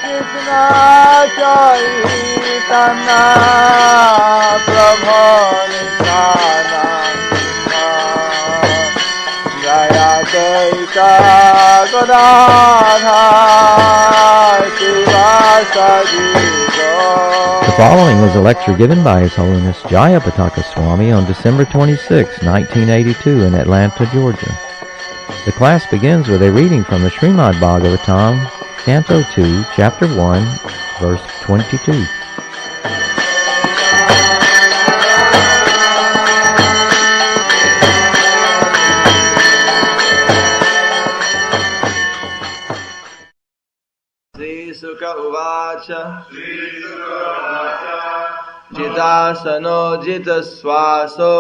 Krishna Chaitanya Prabhu Nityananda Jayapataka Swami Maharaj. The following was a lecture given by His Holiness Jayapataka Swami on December 26, 1982 in Atlanta, Georgia. The class begins with a reading from the Srimad Bhagavatam, Canto 2, Chapter 1, verse 22. Sri Sukha Uvacha Jitasano Jitaswaso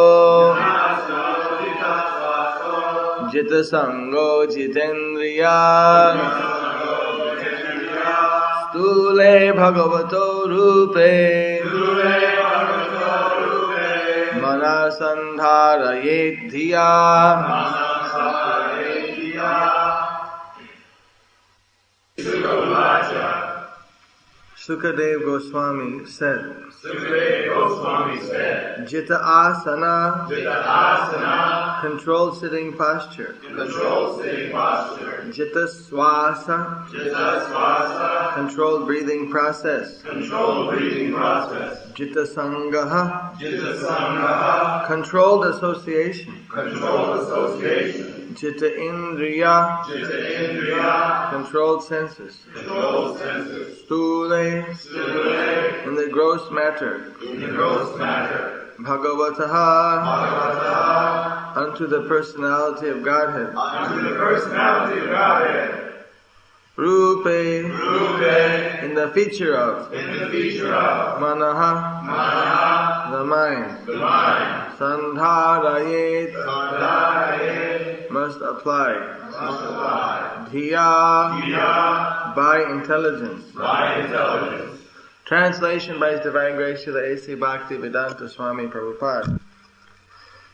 Jitasango Jitendriya Stule Bhagavato Rupe Manasandharayet Dhiya. Sukadeva Goswami said, Jita asana, controlled sitting posture. Jita swasa, controlled breathing process. Jita sangaha, controlled association. Jita indriya, controlled senses. Stule, in the gross matter. Bhagavataha, unto the personality of Godhead. Rupe, in the feature of. Manaha, the mind. Sandharayet, must apply. Dhiya, by intelligence. Translation by His Divine Grace Srila A.C. Bhakti Vedanta Swami Prabhupada.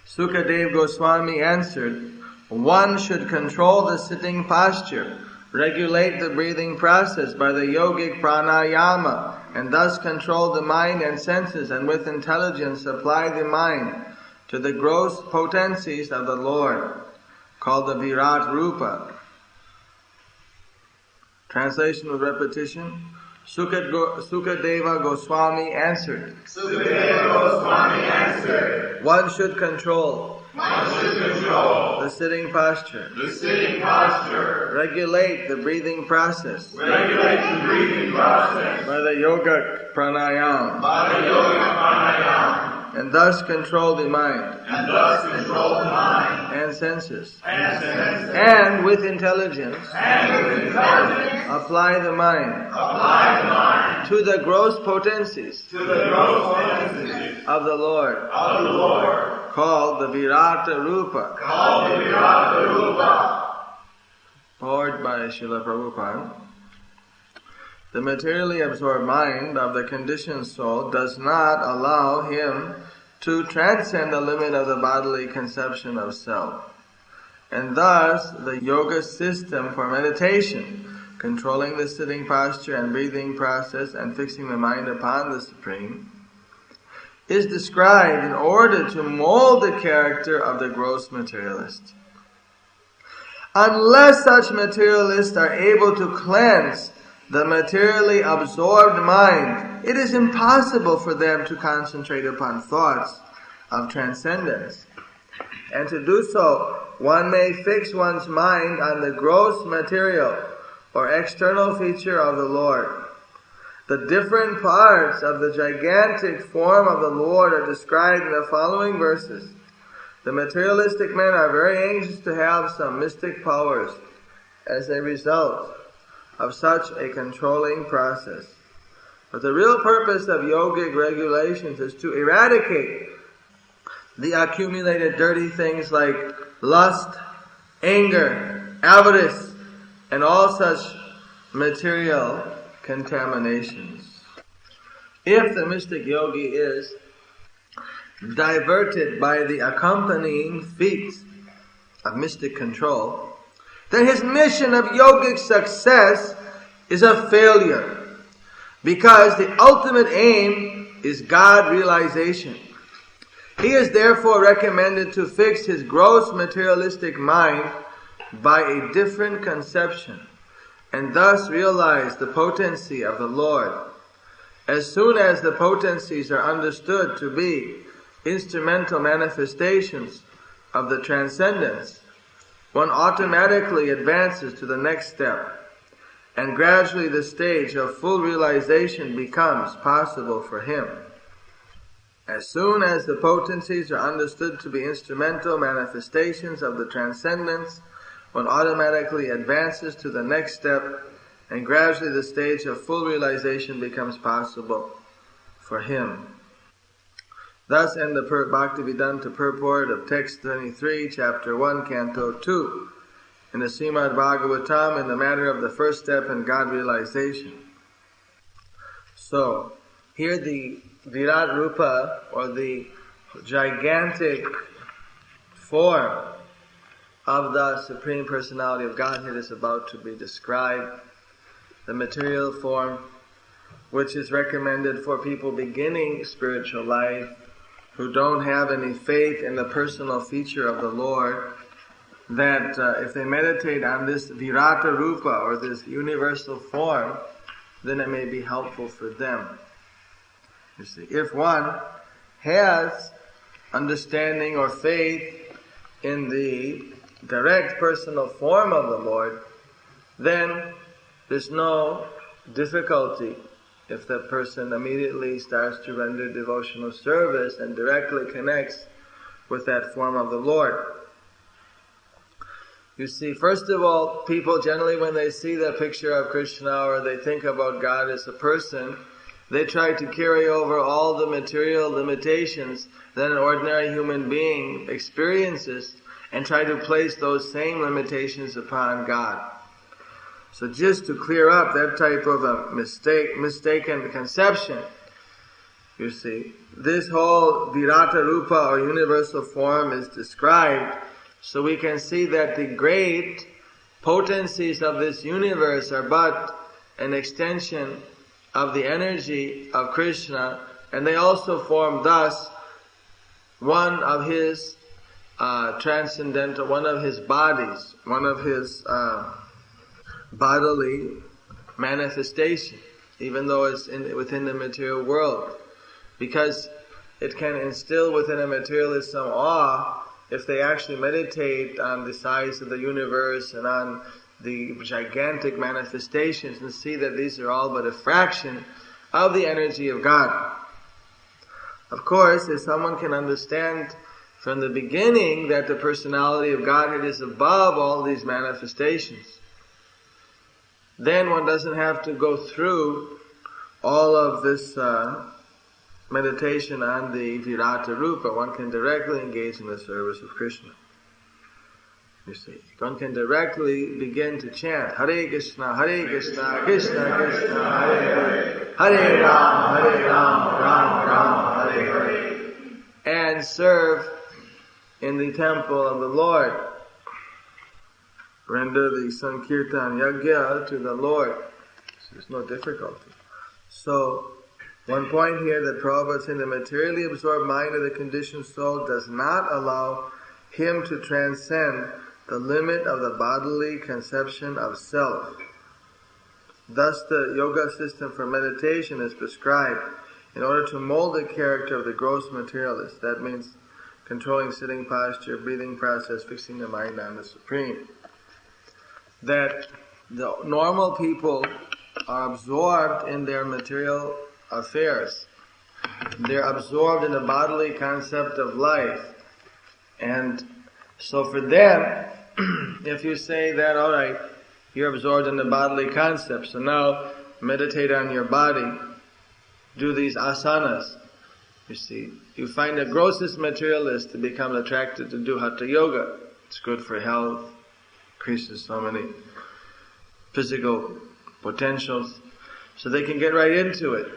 Sukadeva Goswami answered, one should control the sitting posture, regulate the breathing process by the yogic pranayama, and thus control the mind and senses, and with intelligence apply the mind to the gross potencies of the Lord, called the Virat Rupa. Translation with repetition. Sukadeva Goswami answered. One should control the sitting posture. Regulate the breathing process by the yoga pranayama. And thus control the mind and senses. And with intelligence apply the mind to the gross potencies of the Lord, called the Virata Rupa. Poured by Srila Prabhupada. The materially absorbed mind of the conditioned soul does not allow him to transcend the limit of the bodily conception of self. And thus, the yoga system for meditation, controlling the sitting posture and breathing process and fixing the mind upon the Supreme, is described in order to mold the character of the gross materialist. Unless such materialists are able to cleanse the materially absorbed mind, it is impossible for them to concentrate upon thoughts of transcendence. And to do so, one may fix one's mind on the gross material or external feature of the Lord. The different parts of the gigantic form of the Lord are described in the following verses. The materialistic men are very anxious to have some mystic powers as a result of such a controlling process. But the real purpose of yogic regulations is to eradicate the accumulated dirty things like lust, anger, avarice, and all such material contaminations. If the mystic yogi is diverted by the accompanying feats of mystic control, then his mission of yogic success is a failure, because the ultimate aim is God realization. He is therefore recommended to fix his gross materialistic mind by a different conception, and thus realize the potency of the Lord. As soon as the potencies are understood to be instrumental manifestations of the transcendence, one automatically advances to the next step, and gradually the stage of full realization becomes possible for him. As soon as the potencies are understood to be instrumental manifestations of the transcendence, one automatically advances to the next step, and gradually the stage of full realization becomes possible for him. Thus end the Bhaktivedanta purport of text 23, chapter 1, canto 2, in the Srimad Bhagavatam, in the matter of the first step in God realization. So, here the Virat Rupa, or the gigantic form of the Supreme Personality of Godhead, is about to be described. The material form, which is recommended for people beginning spiritual life, who don't have any faith in the personal feature of the Lord, that if they meditate on this Virata Rupa, or this universal form, then it may be helpful for them. You see, if one has understanding or faith in the direct personal form of the Lord, then there's no difficulty if the person immediately starts to render devotional service and directly connects with that form of the Lord. You see, first of all, people generally, when they see the picture of Krishna or they think about God as a person, they try to carry over all the material limitations that an ordinary human being experiences and try to place those same limitations upon God. So just to clear up that type of a mistaken conception, you see, this whole Virata Rupa, or universal form, is described so we can see that the great potencies of this universe are but an extension of the energy of Krishna, and they also form thus one of his transcendental, one of his bodies, one of his bodily manifestation, even though it's within the material world, because it can instill within a materialist some awe if they actually meditate on the size of the universe and on the gigantic manifestations and see that these are all but a fraction of the energy of God. Of course, if someone can understand from the beginning that the personality of Godhead is above all these manifestations, then one doesn't have to go through all of this meditation on the Virata Rupa. One can directly engage in the service of Krishna. You see, one can directly begin to chant Hare Krishna, Krishna Krishna, Hare Hare, Hare Rama, Rama Rama, Hare Hare, and serve in the temple of the Lord. Render the Sankirtan Yajna to the Lord. There's no difficulty. So, one point here that Prabhupada saying the materially absorbed mind of the conditioned soul does not allow him to transcend the limit of the bodily conception of self. Thus the yoga system for meditation is prescribed in order to mold the character of the gross materialist. That means controlling sitting posture, breathing process, fixing the mind on the Supreme. That the normal people are absorbed in their material affairs. They're absorbed in the bodily concept of life. And so for them, if you say that, alright, you're absorbed in the bodily concept, so now meditate on your body, do these asanas. You see, you find the grossest materialist to become attracted to do Hatha Yoga. It's good for health, increases so many physical potentials, so they can get right into it.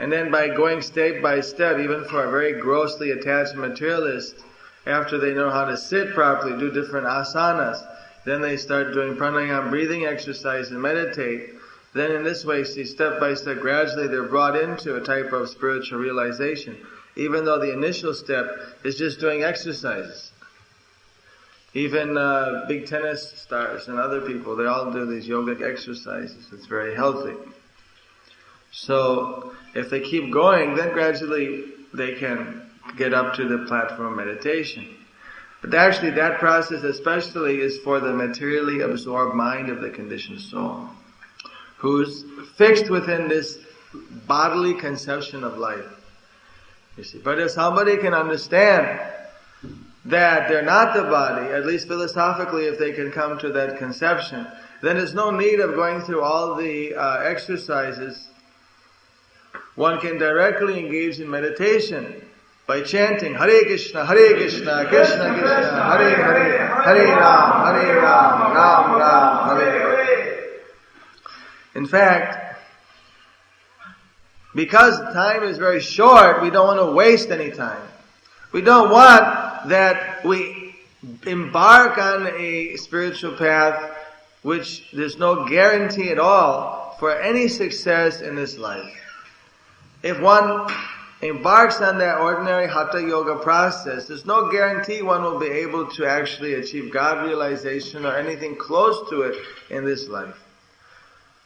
And then by going step by step, even for a very grossly attached materialist, after they know how to sit properly, do different asanas, then they start doing pranayama breathing exercise and meditate, then in this way, see, step by step, gradually they're brought into a type of spiritual realization, even though the initial step is just doing exercises. Even big tennis stars and other people, they all do these yogic exercises. It's very healthy. So, if they keep going, then gradually they can get up to the platform of meditation. But actually that process especially is for the materially absorbed mind of the conditioned soul, who's fixed within this bodily conception of life. You see, but if somebody can understand that they're not the body, at least philosophically if they can come to that conception, then there's no need of going through all the exercises. One can directly engage in meditation by chanting Hare Krishna, Krishna Krishna, Hare Hare, Hare Ram, Ram Ram, Hare Hare. In fact, because time is very short, we don't want to waste any time. We don't want that we embark on a spiritual path which there's no guarantee at all for any success in this life. If one embarks on that ordinary Hatha Yoga process, there's no guarantee one will be able to actually achieve God realization or anything close to it in this life.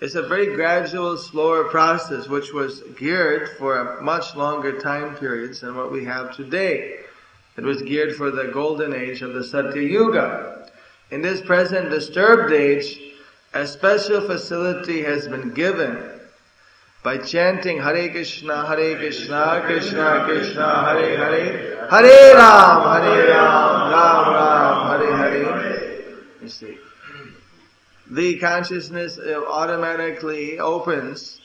It's a very gradual, slower process which was geared for a much longer time periods than what we have today. It was geared for the golden age of the Satya Yuga. In this present disturbed age, a special facility has been given by chanting Hare Krishna, Krishna Krishna, Hare Hare, Hare Ram, Ram Ram, Hare Hare. You see, the consciousness automatically opens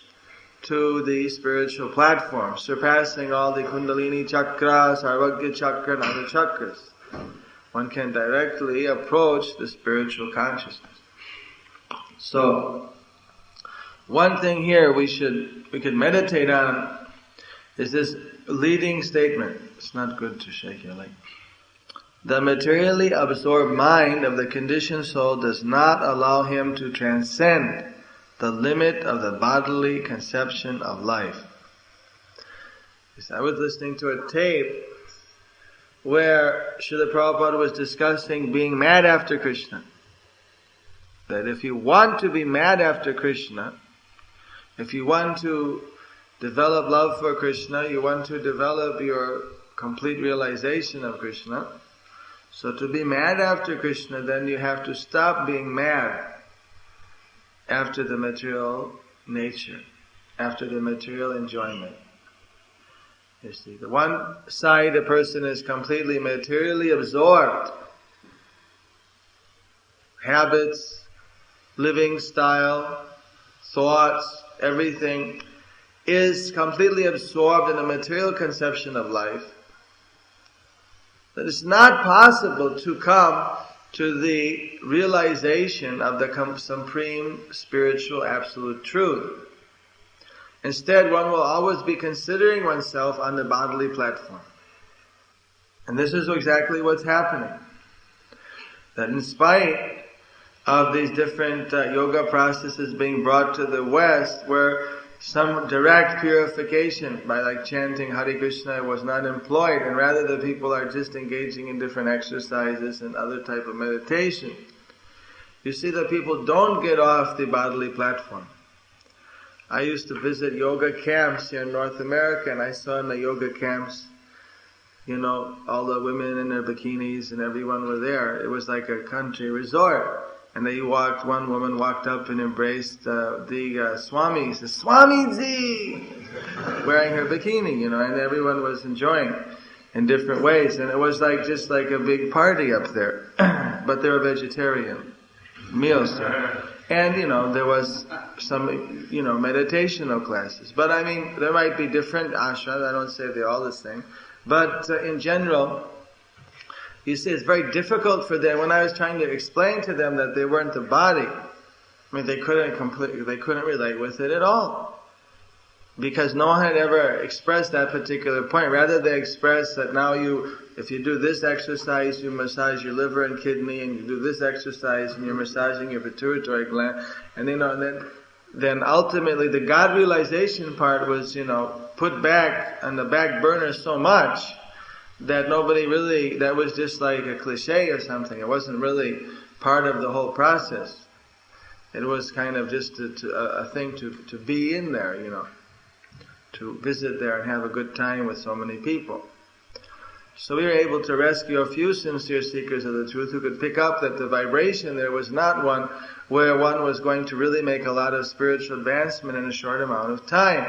to the spiritual platform, surpassing all the Kundalini chakra, Sarvagya chakra, and other chakras. One can directly approach the spiritual consciousness. So, one thing here we could meditate on is this leading statement. It's not good to shake your leg. The materially absorbed mind of the conditioned soul does not allow him to transcend the limit of the bodily conception of life. I was listening to a tape where Srila Prabhupada was discussing being mad after Krishna. That if you want to be mad after Krishna, if you want to develop love for Krishna, you want to develop your complete realization of Krishna, so to be mad after Krishna, then you have to stop being mad after the material nature, after the material enjoyment. You see, the one side a person is completely materially absorbed, habits, living style, thoughts, everything is completely absorbed in the material conception of life, that it's not possible to come to the realization of the supreme spiritual absolute truth. Instead, one will always be considering oneself on the bodily platform. And this is exactly what's happening. That in spite of these different yoga processes being brought to the West, where some direct purification by like chanting Hare Krishna was not employed, and rather the people are just engaging in different exercises and other type of meditation, you see that people don't get off the bodily platform. I used to visit yoga camps here in North America, and I saw in the yoga camps, all the women in their bikinis and everyone were there. It was like a country resort. And one woman walked up and embraced the Swami, says, Swamiji! Wearing her bikini, and everyone was enjoying in different ways. And it was just like a big party up there. But they were vegetarian meals there. And, there was some, meditational classes. But there might be different ashrams. I don't say they're all the same. But in general, you see, it's very difficult for them. When I was trying to explain to them that they weren't the body, they couldn't relate with it at all. Because no one had ever expressed that particular point. Rather, they expressed that now if you do this exercise, you massage your liver and kidney, and you do this exercise, and you're massaging your pituitary gland, and then then ultimately the God realization part was, put back on the back burner so much that nobody really, that was just like a cliche or something. It wasn't really part of the whole process. It was kind of just a thing to be in there, to visit there and have a good time with so many people. So we were able to rescue a few sincere seekers of the truth who could pick up that the vibration there was not one where one was going to really make a lot of spiritual advancement in a short amount of time.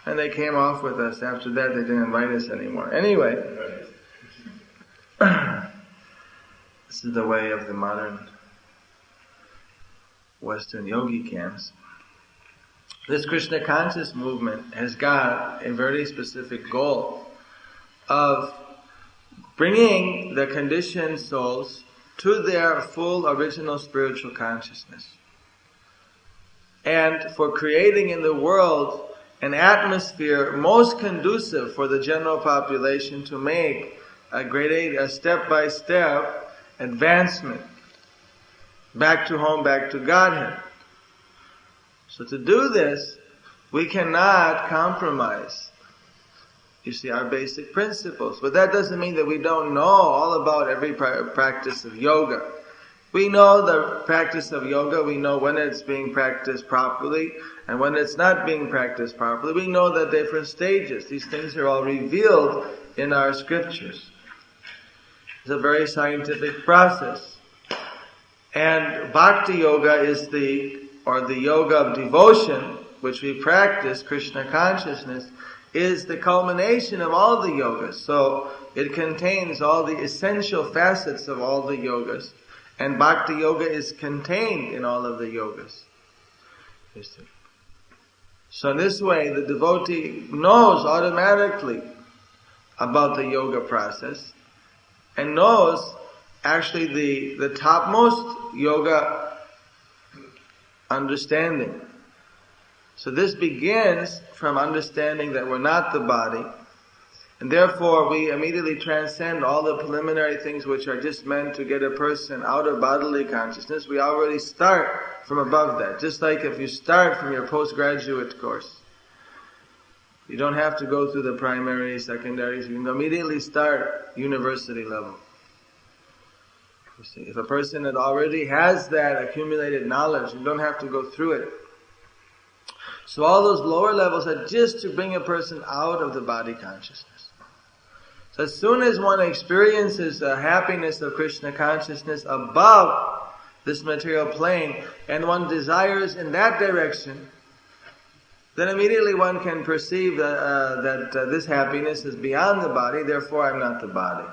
And they came off with us. After that, they didn't invite us anymore. Anyway, this is the way of the modern Western yogi camps. This Krishna conscious movement has got a very specific goal of bringing the conditioned souls to their full original spiritual consciousness, and for creating in the world an atmosphere most conducive for the general population to make a step-by-step advancement back to home, back to Godhead. So to do this, we cannot compromise, our basic principles. But that doesn't mean that we don't know all about every practice of yoga. We know the practice of yoga. We know when it's being practiced properly and when it's not being practiced properly. We know the different stages. These things are all revealed in our scriptures. It's a very scientific process. And Bhakti Yoga is the yoga of devotion, which we practice, Krishna consciousness, is the culmination of all the yogas. So it contains all the essential facets of all the yogas. And Bhakti Yoga is contained in all of the yogas. So in this way, the devotee knows automatically about the yoga process and knows actually the topmost yoga understanding. So this begins from understanding that we're not the body, and therefore we immediately transcend all the preliminary things which are just meant to get a person out of bodily consciousness. We already start from above that. Just like if you start from your postgraduate course. You don't have to go through the primary, secondaries. You can immediately start university level. You see, if a person that already has that accumulated knowledge, you don't have to go through it. So all those lower levels are just to bring a person out of the body consciousness. So as soon as one experiences the happiness of Krishna consciousness above this material plane, and one desires in that direction, then immediately one can perceive that this happiness is beyond the body, therefore I'm not the body.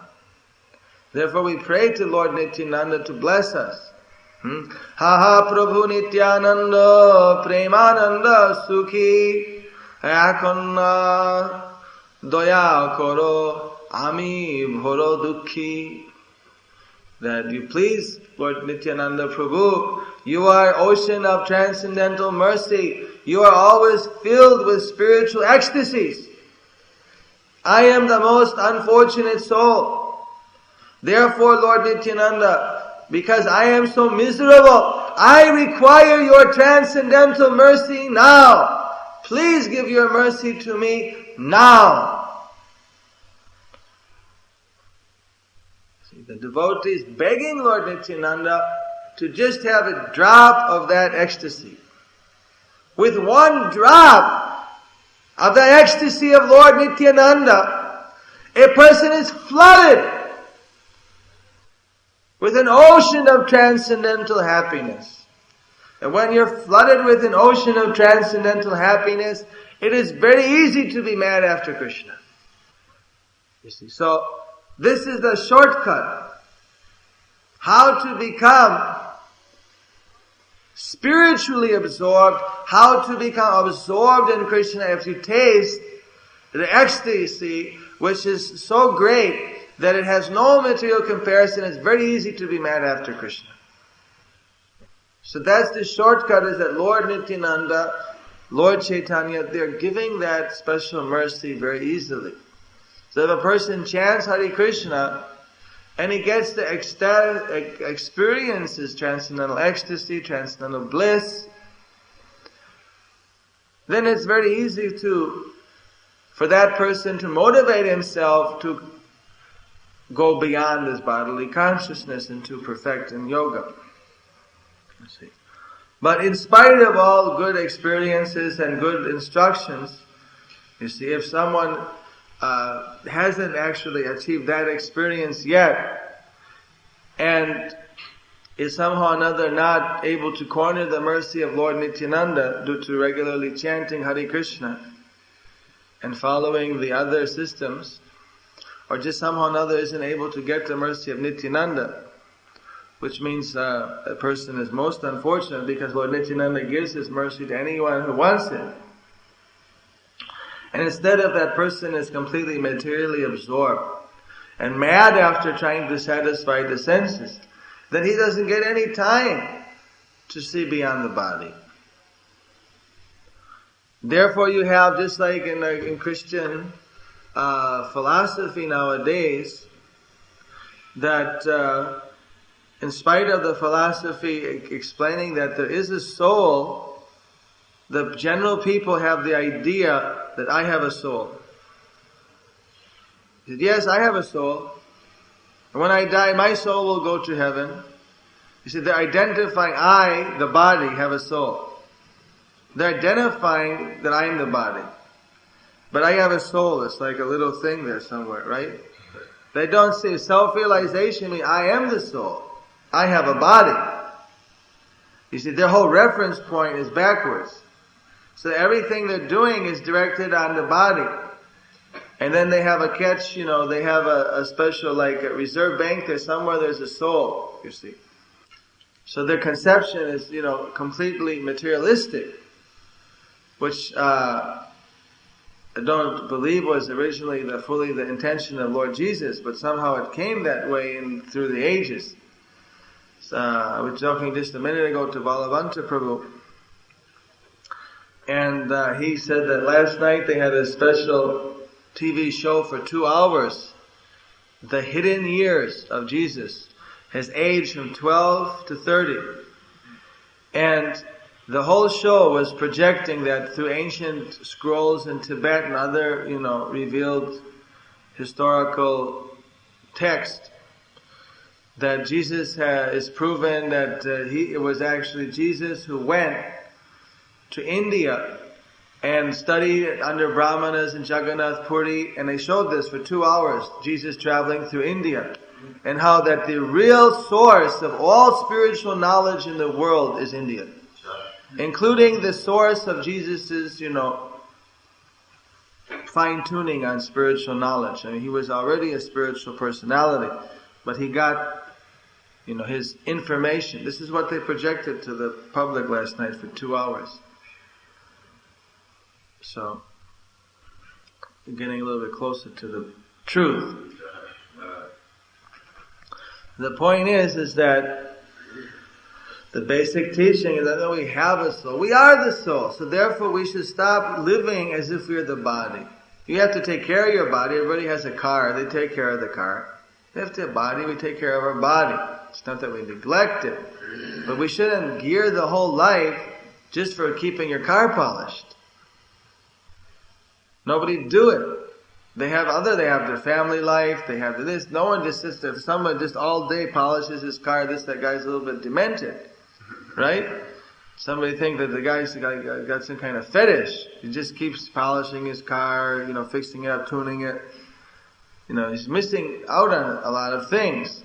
Therefore we pray to Lord Nityananda to bless us. Ha ha Prabhu Nityananda Premananda Sukhi Akonna Daya Koro Ami Bhoro Dukhi. That you please, Lord Nityananda Prabhu, you are ocean of transcendental mercy. You are always filled with spiritual ecstasies. I am the most unfortunate soul. Therefore, Lord Nityananda, because I am so miserable, I require your transcendental mercy now. Please give your mercy to me now. See, the devotee is begging Lord Nityananda to just have a drop of that ecstasy. With one drop of the ecstasy of Lord Nityananda, a person is flooded with an ocean of transcendental happiness. And when you're flooded with an ocean of transcendental happiness, it is very easy to be mad after Krishna. You see, so this is the shortcut. How to become spiritually absorbed, how to become absorbed in Krishna. If you taste the ecstasy, which is so great that it has no material comparison, it's very easy to be mad after Krishna. So that's the shortcut, is that Lord Nityananda, Lord Chaitanya, they're giving that special mercy very easily. So if a person chants Hare Krishna, and he gets the ecstatic experiences, transcendental ecstasy, transcendental bliss, then it's very easy for that person to motivate himself to go beyond his bodily consciousness and to perfect in yoga. You see. But in spite of all good experiences and good instructions, you see, if someone hasn't actually achieved that experience yet, and is somehow or another not able to corner the mercy of Lord Nityananda due to regularly chanting Hare Krishna and following the other systems, or just somehow or another isn't able to get the mercy of Nityananda, which means a person is most unfortunate, because Lord Nityananda gives His mercy to anyone who wants it. And instead of that person is completely materially absorbed and mad after trying to satisfy the senses, then he doesn't get any time to see beyond the body. Therefore you have, just like in Christian philosophy nowadays, that in spite of the philosophy explaining that there is a soul, the general people have the idea that I have a soul. Yes, I have a soul. And when I die, my soul will go to heaven. You see, they're identifying I, the body, have a soul. They're identifying that I am the body. But I have a soul. It's like a little thing there somewhere, right? They don't see self-realization means I am the soul. I have a body. You see, their whole reference point is backwards. So everything they're doing is directed on the body. And then they have a catch, they have a special, like a reserve bank there somewhere, there's a soul, you see. So their conception is, completely materialistic, which I don't believe was originally fully the intention of Lord Jesus, but somehow it came that way through the ages. I was talking just a minute ago to Balavanta Prabhu, and he said that last night they had a special TV show for 2 hours, the hidden years of Jesus, his age from 12 to 30. And the whole show was projecting that through ancient scrolls in Tibet and other, revealed historical text, that Jesus is proven that it was actually Jesus who went to India and studied under Brahmanas in Jagannath Puri, and they showed this for 2 hours, Jesus traveling through India, and how that the real source of all spiritual knowledge in the world is India, including the source of Jesus's, fine-tuning on spiritual knowledge. I mean, he was already a spiritual personality, but he got, his information. This is what they projected to the public last night for 2 hours. So, we're getting a little bit closer to the truth. The point is that the basic teaching is that we have a soul. We are the soul. So therefore we should stop living as if we're the body. You have to take care of your body. Everybody has a car. They take care of the car. We have to have a body. We take care of our body. It's not that we neglect it. But we shouldn't gear the whole life just for keeping your car polished. Nobody do it. They have their family life, they have this. No one just sits there. If someone just all day polishes his car, that guy's a little bit demented. Right? Somebody think that the guy's got some kind of fetish. He just keeps polishing his car, fixing it up, tuning it. He's missing out on a lot of things.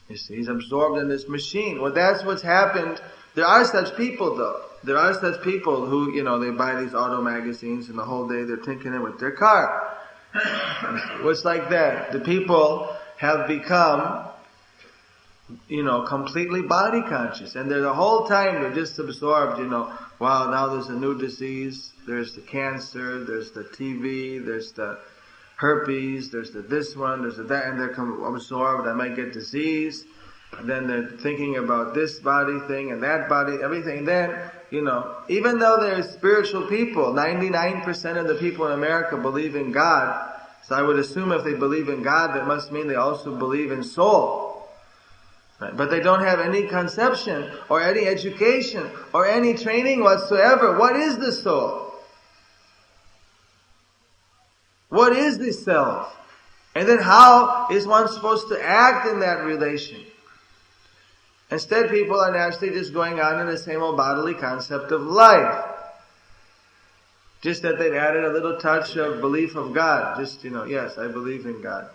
You see, he's absorbed in this machine. Well, that's what's happened. There are such people though. There are such people who, they buy these auto magazines and the whole day they're tinkering with their car. What's like that? The people have become, completely body conscious. And they're the whole time they're just absorbed, wow, now there's a new disease, there's the cancer, there's the TB, there's the herpes, there's the this one, there's the that, and they're absorbed, I might get disease. And then they're thinking about this body thing and that body, everything. And then, even though there's spiritual people, 99% of the people in America believe in God. So I would assume if they believe in God, that must mean they also believe in soul. Right? But they don't have any conception or any education or any training whatsoever. What is the soul? What is the self? And then how is one supposed to act in that relation? Instead, people are naturally just going on in the same old bodily concept of life. Just that they've added a little touch of belief of God. Just, yes, I believe in God.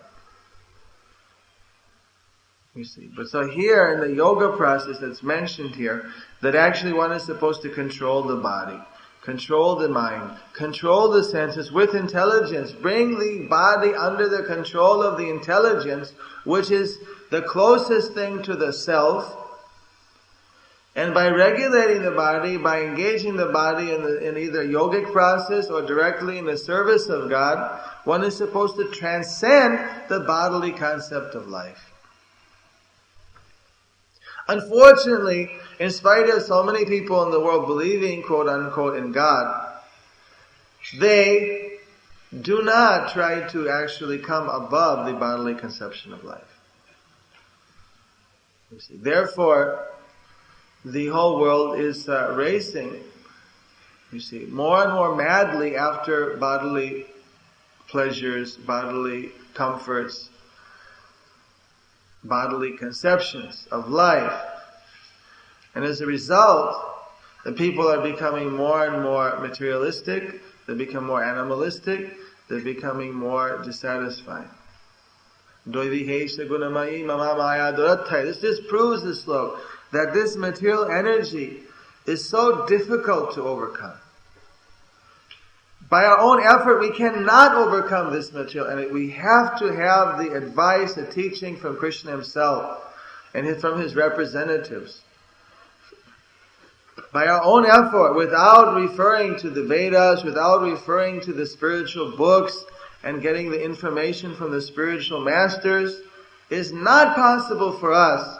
You see. But so here in the yoga process that's mentioned here, that actually one is supposed to control the body, control the mind, control the senses with intelligence, bring the body under the control of the intelligence, which is the closest thing to the self. And by regulating the body, by engaging the body in either yogic process or directly in the service of God, one is supposed to transcend the bodily concept of life. Unfortunately, in spite of so many people in the world believing, quote unquote, in God, they do not try to actually come above the bodily conception of life. You see. Therefore, the whole world is racing, you see, more and more madly after bodily pleasures, bodily comforts, bodily conceptions of life. And as a result, the people are becoming more and more materialistic, they become more animalistic, they're becoming more dissatisfied. This just proves the slope that this material energy is so difficult to overcome. By our own effort, we cannot overcome this material energy. We have to have the advice, the teaching from Krishna himself and from his representatives. By our own effort, without referring to the Vedas, without referring to the spiritual books and getting the information from the spiritual masters, is not possible for us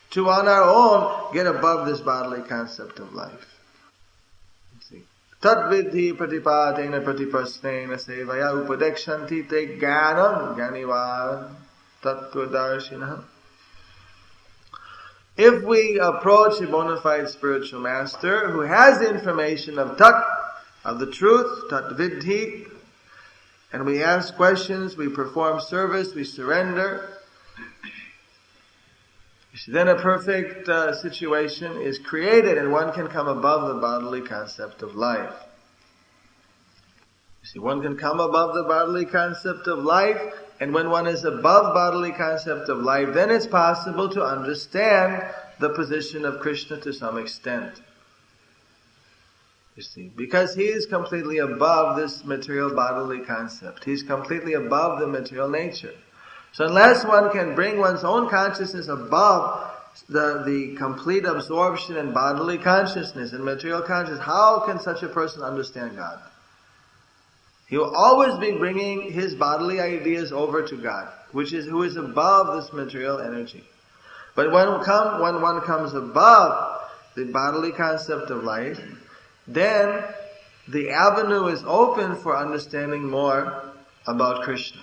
to on our own get above this bodily concept of life. Tat vidhi pratipatena pratipasnena sevaya upadekshanti te jnanam jnaniva tattvadarshina. If we approach a bona fide spiritual master who has the information of tat, of the truth, tat vidhi, and we ask questions, we perform service, we surrender, then a perfect situation is created and one can come above the bodily concept of life. You see, one can come above the bodily concept of life, and when one is above bodily concept of life, then it's possible to understand the position of Krishna to some extent. You see, because he is completely above this material bodily concept. He's completely above the material nature. So unless one can bring one's own consciousness above the complete absorption in bodily consciousness and material consciousness, how can such a person understand God? He will always be bringing his bodily ideas over to God, who is above this material energy. But when one comes above the bodily concept of life, then the avenue is open for understanding more about Krishna.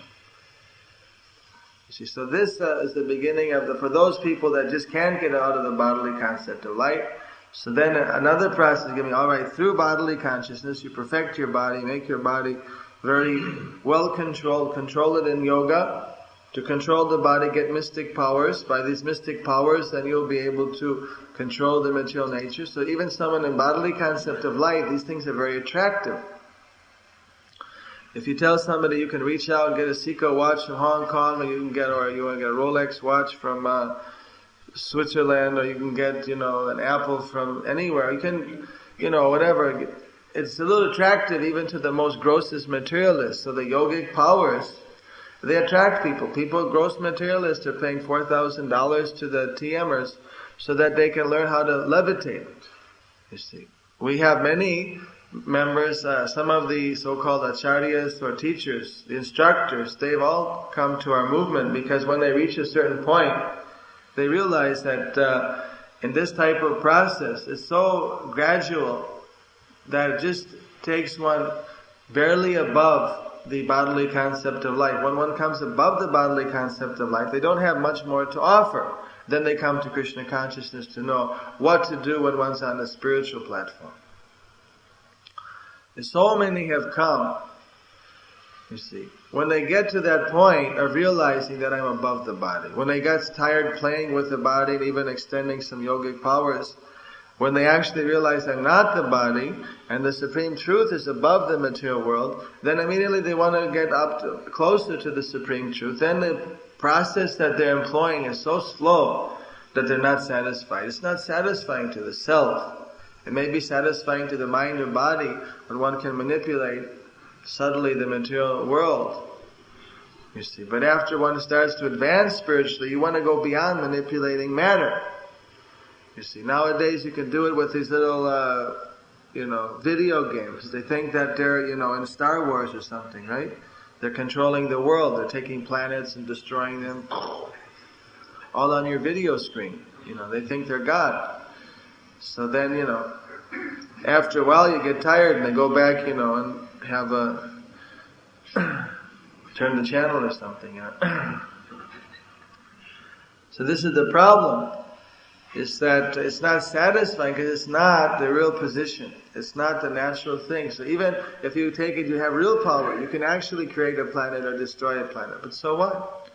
You see, so this is the beginning for those people that just can't get out of the bodily concept of life. So then another process is giving, alright, through bodily consciousness, you perfect your body, make your body very well controlled, control it in yoga. To control the body, get mystic powers. By these mystic powers, then you'll be able to control the material nature. So even someone in bodily concept of life, these things are very attractive. If you tell somebody you can reach out and get a Seiko watch from Hong Kong, or you want to get a Rolex watch from Switzerland, or you can get, an Apple from anywhere, you can, whatever. It's a little attractive even to the most grossest materialists. So the yogic powers, they attract people. Gross materialists are paying $4,000 to the TMers so that they can learn how to levitate. You see, we have many members, some of the so-called acharyas or teachers, the instructors, they've all come to our movement because when they reach a certain point, they realize that in this type of process, it's so gradual that it just takes one barely above the bodily concept of life. When one comes above the bodily concept of life, they don't have much more to offer. Then they come to Krishna consciousness to know what to do when one's on the spiritual platform. And so many have come, you see, when they get to that point of realizing that I'm above the body, when they get tired playing with the body and even extending some yogic powers, when they actually realize I'm not the body and the Supreme Truth is above the material world, then immediately they want to get closer to the Supreme Truth. Then the process that they're employing is so slow that they're not satisfied. It's not satisfying to the self. It may be satisfying to the mind or body when one can manipulate subtly the material world, you see. But after one starts to advance spiritually, you want to go beyond manipulating matter. You see, nowadays you can do it with these little, video games. They think that they're, in Star Wars or something, right? They're controlling the world. They're taking planets and destroying them. All on your video screen. They think they're God. So then, after a while you get tired and they go back, and have turn the channel or something, So this is the problem. Is that it's not satisfying because it's not the real position. It's not the natural thing. So even if you take it, you have real power. You can actually create a planet or destroy a planet. But so what?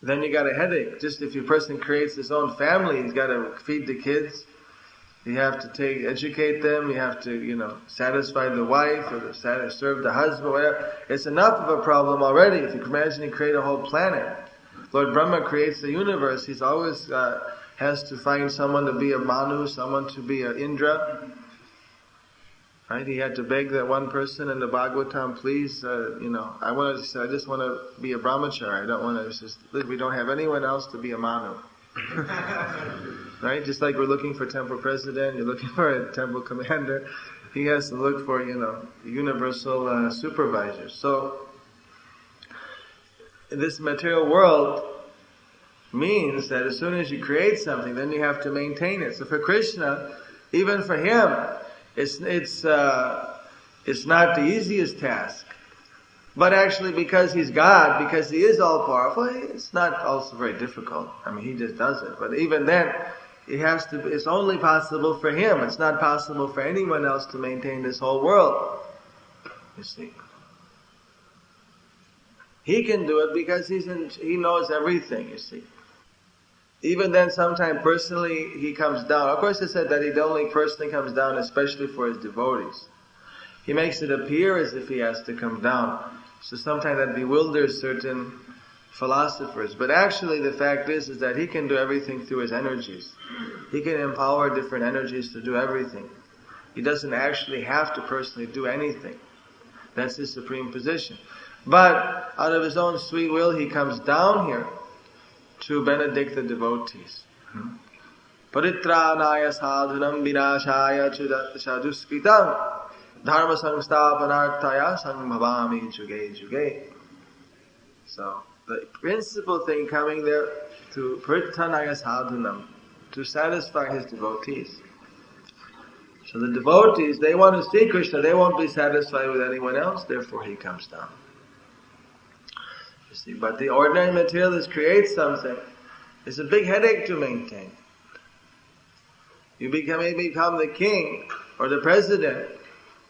Then you got a headache. Just if your person creates his own family, he's got to feed the kids. You have to educate them. You have to, satisfy the wife or serve the husband, whatever. It's enough of a problem already. If you can imagine you create a whole planet. Lord Brahma creates the universe. He's always has to find someone to be a Manu, someone to be a Indra. Right? He had to beg that one person in the Bhagavatam, please, I just want to be a brahmachari. I don't want to, we don't have anyone else to be a Manu. Right? Just like we're looking for temple president, you're looking for a temple commander. He has to look for, universal supervisor. So, this material world means that as soon as you create something, then you have to maintain it. So for Krishna, even for him, it's not the easiest task. But actually, because he's God, because he is all powerful, it's not also very difficult. I mean, he just does it. But even then, it's only possible for him. It's not possible for anyone else to maintain this whole world. You see. He can do it because he knows everything, you see. Even then, sometimes personally, he comes down. Of course, I said that he only personally comes down, especially for his devotees. He makes it appear as if he has to come down. So sometimes that bewilders certain philosophers. But actually, the fact is that he can do everything through his energies. He can empower different energies to do everything. He doesn't actually have to personally do anything. That's his supreme position. But out of his own sweet will, he comes down here to benedict the devotees. Paritranaya sadhunam vinashaya chaduskritam dharma samsthapanarthaya sangbhavami juge juge. So, the principal thing coming there to paritranaya sadhunam, to satisfy his devotees. So the devotees, they want to see Krishna, they won't be satisfied with anyone else, therefore he comes down. You see, but the ordinary materialist creates something. It's a big headache to maintain. You may become the king or the president,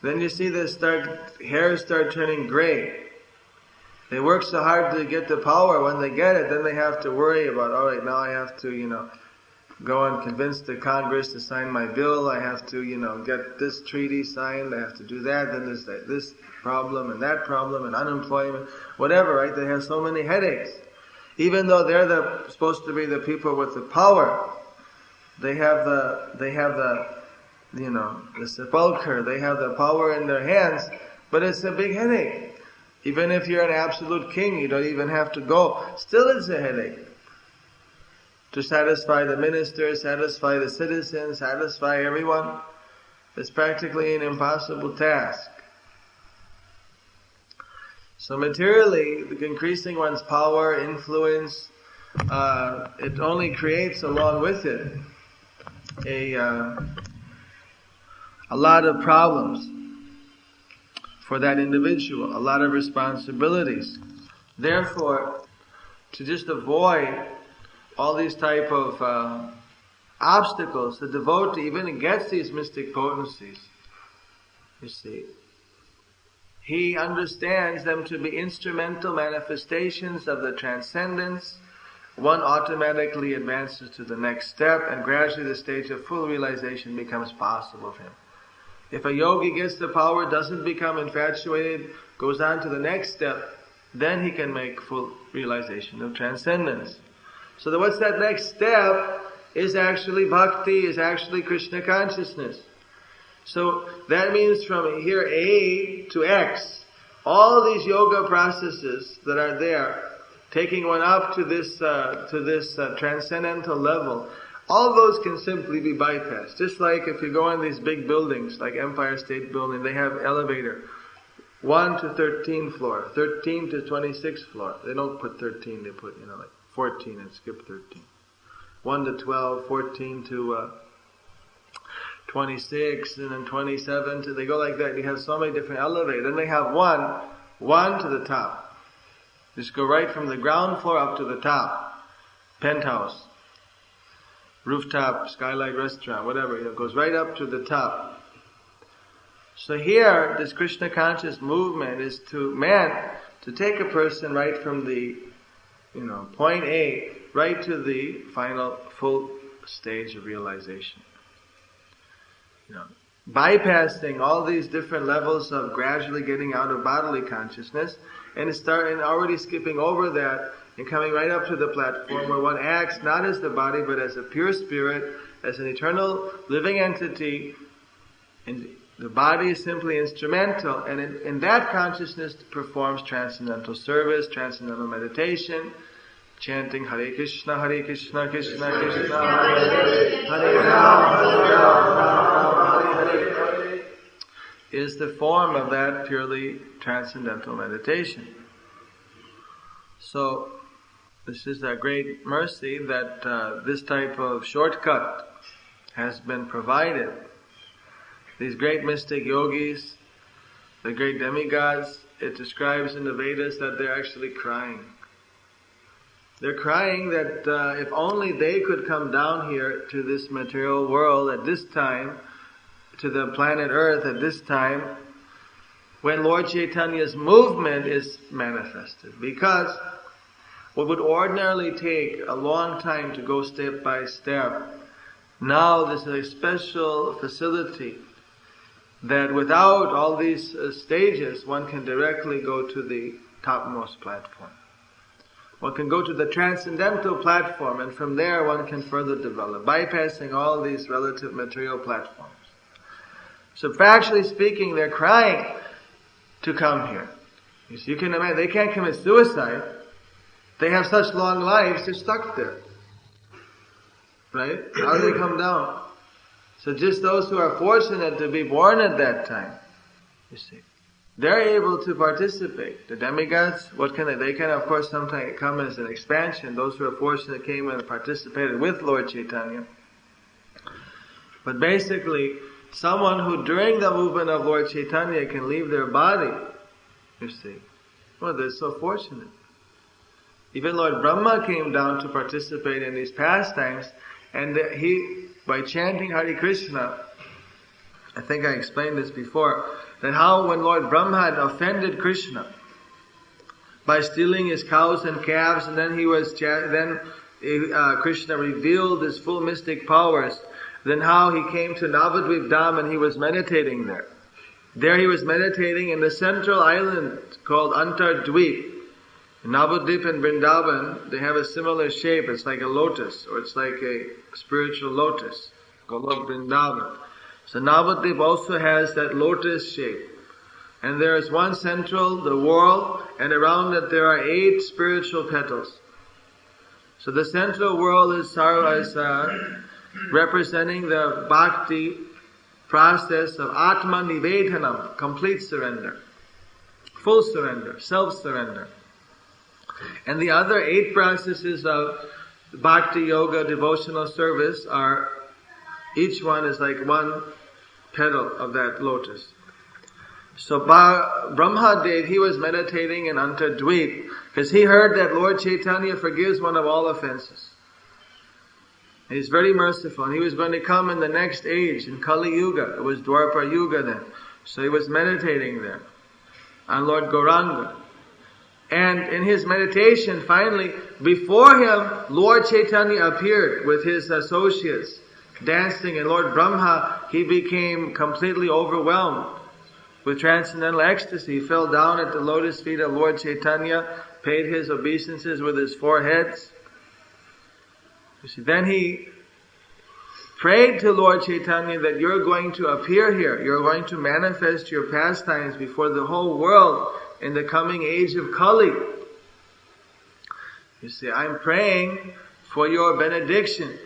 then you see hairs start turning gray. They work so hard to get the power. When they get it, then they have to worry about, alright, now I have to, go and convince the Congress to sign my bill. I have to, get this treaty signed. I have to do that. Then there's this problem and that problem and unemployment, whatever, right? They have so many headaches. Even though they're supposed to be the people with the power, they have the sepulcher, they have the power in their hands, but it's a big headache. Even if you're an absolute king, you don't even have to go. Still it's a headache. To satisfy the ministers, satisfy the citizens, satisfy everyone, it's practically an impossible task. So materially, increasing one's power, influence, it only creates along with it a lot of problems for that individual, a lot of responsibilities. Therefore, to just avoid all these type of obstacles, the devotee, even against these mystic potencies, you see, he understands them to be instrumental manifestations of the transcendence. One automatically advances to the next step, and gradually the stage of full realization becomes possible for him. If a yogi gets the power, doesn't become infatuated, goes on to the next step, then he can make full realization of transcendence. So what's that next step is actually bhakti, is actually Krishna consciousness. So that means from here A to X, all these yoga processes that are there, taking one up to this transcendental level, all those can simply be bypassed. Just like if you go in these big buildings, like Empire State Building, they have elevator, 1 to 13th floor, 13 to 26th floor. They don't put 13, they put, like 14 and skip 13. 1 to 12, 14 to 26, and then 27 to, they go like that. You have so many different elevators. Then they have one to the top. Just go right from the ground floor up to the top. Penthouse, rooftop, skylight restaurant, whatever, it goes right up to the top. So here, this Krishna conscious movement is meant to take a person right from the, point A, right to the final full stage of realization. Bypassing all these different levels of gradually getting out of bodily consciousness and already skipping over that and coming right up to the platform where one acts not as the body but as a pure spirit, as an eternal living entity, and the body is simply instrumental, and in that consciousness performs transcendental service, transcendental meditation, chanting Hare Krishna, Krishna Krishna, Hare Hare, Hare Rama, Hare Hare, is the form of that purely transcendental meditation. So, this is a great mercy that this type of shortcut has been provided. These great mystic yogis, the great demigods, it describes in the Vedas that they're actually crying. They're crying that if only they could come down here to this material world at this time, to the planet Earth at this time, when Lord Chaitanya's movement is manifested. Because what would ordinarily take a long time to go step by step, now there's a special facility that without all these stages, one can directly go to the topmost platform. One can go to the transcendental platform, and from there one can further develop, bypassing all these relative material platforms. So factually speaking, they're crying to come here. You can imagine, they can't commit suicide. They have such long lives, they're stuck there. Right? How do they come down? So just those who are fortunate to be born at that time, you see, they're able to participate. The demigods, what can they? They can, of course, sometimes come as an expansion. Those who are fortunate came and participated with Lord Chaitanya. But basically, someone who during the movement of Lord Chaitanya can leave their body, you see, well, they're so fortunate. Even Lord Brahma came down to participate in these pastimes, and he, by chanting Hare Krishna, I think I explained this before, that how when Lord Brahma had offended Krishna by stealing his cows and calves, and then Krishna revealed his full mystic powers, then how he came to Navadvip Dham and he was meditating there. There he was meditating in the central island called Antardvip. Navadvip and Vrindavan, they have a similar shape. It's like a lotus, or it's like a spiritual lotus, called Vrindavan. So Navadvip also has that lotus shape. And there is one central, the whorl, and around it there are 8 spiritual petals. So the central whorl is representing the bhakti process of Atma Nivedhanam, complete surrender, full surrender, self-surrender. And the other 8 processes of bhakti yoga, devotional service are, each one is like one petal of that lotus. So Brahmadev, he was meditating in Antardvip, Because he heard that Lord Chaitanya forgives one of all offenses. He's very merciful. And he was going to come in the next age, in Kali Yuga. It was Dwapara Yuga then. So he was meditating there on Lord Gauranga. And in his meditation, finally, before him, Lord Chaitanya appeared with his associates, dancing. And Lord Brahma, he became completely overwhelmed with transcendental ecstasy. He fell down at the lotus feet of Lord Chaitanya, paid his obeisances with his four heads. You see, then he prayed to Lord Chaitanya that you're going to appear here. You're going to manifest your pastimes before the whole world in the coming age of Kali. You see, I'm praying for your benediction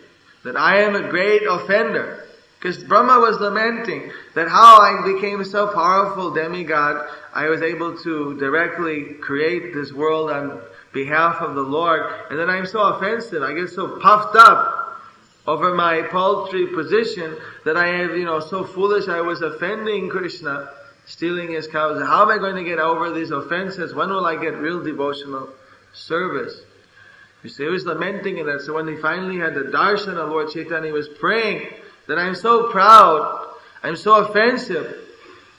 that I am a great offender. Because Brahma was lamenting that how I became so powerful demigod, I was able to directly create this world on behalf of the Lord, and then I'm so offensive, I get so puffed up over my paltry position that I have, so foolish I was offending Krishna, stealing his cows. How am I going to get over these offenses? When will I get real devotional service? You see, he was lamenting in that. So when he finally had the darshan of Lord Chaitanya, he was praying that I'm so proud, I'm so offensive,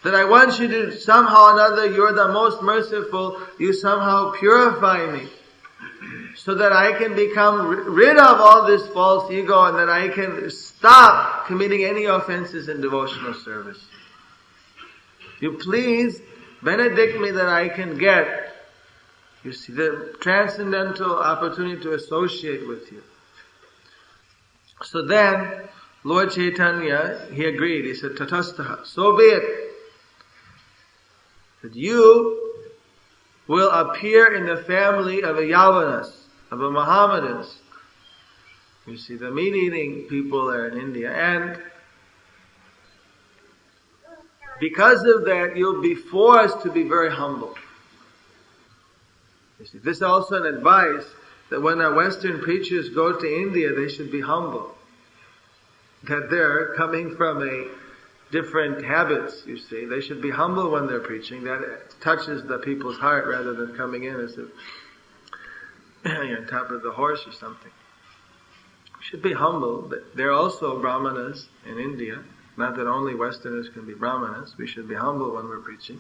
that I want you to somehow or another, you're the most merciful, you somehow purify me, so that I can become rid of all this false ego and that I can stop committing any offenses in devotional service. You please benedict me that I can get, you see, the transcendental opportunity to associate with you. So then, Lord Chaitanya, he agreed. He said, Tatastaha, so be it, that you will appear in the family of a Yavanas, of a Mohammedans. You see, the meat-eating people there in India. And because of that, you'll be forced to be very humble. You see, this is also an advice that when our Western preachers go to India, they should be humble. That they're coming from a different habits, you see. They should be humble when they're preaching. That touches the people's heart rather than coming in as if you're on top of the horse or something. We should be humble. They're also Brahmanas in India. Not that only Westerners can be Brahmanas. We should be humble when we're preaching.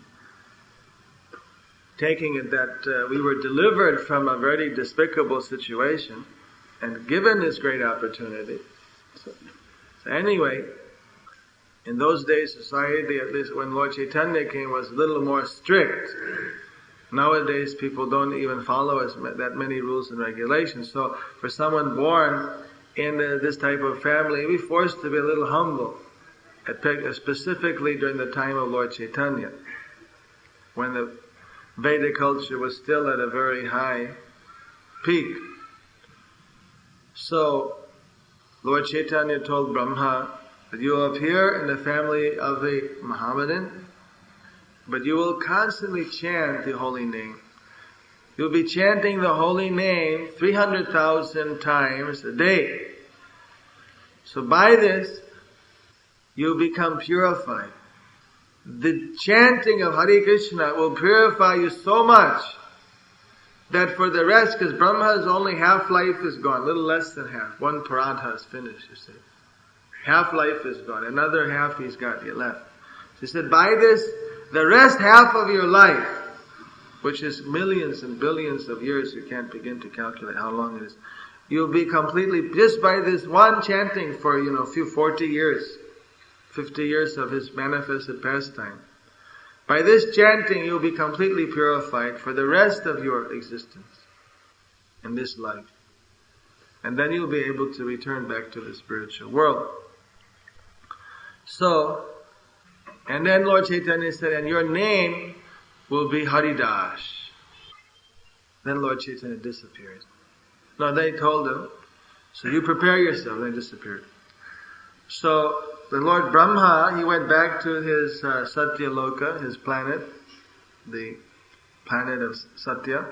Taking it that we were delivered from a very despicable situation and given this great opportunity. So anyway, in those days, society, at least when Lord Chaitanya came, was a little more strict. Nowadays, people don't even follow that many rules and regulations. So, for someone born in this type of family, we're forced to be a little humble, specifically during the time of Lord Chaitanya, when the Vedic culture was still at a very high peak. So, Lord Chaitanya told Brahma that you will appear in the family of a Mohammedan, but you will constantly chant the holy name. You'll be chanting the holy name 300,000 times a day. So by this, you'll become purified. The chanting of Hare Krishna will purify you so much that for the rest, because Brahma's only half-life is gone, a little less than half. One paradha is finished, you see. Half-life is gone. Another half he's got left. So he said, by this, the rest half of your life, which is millions and billions of years, you can't begin to calculate how long it is, you'll be completely, just by this one chanting for, a few 40 years, 50 years of his manifested pastime. By this chanting, you'll be completely purified for the rest of your existence in this life. And then you'll be able to return back to the spiritual world. So, and then Lord Chaitanya said, and your name will be Haridas. Then Lord Chaitanya disappeared. No, they told him, so you prepare yourself. They disappeared. So, the Lord Brahma, he went back to his Satya Loka, his planet, the planet of Satya.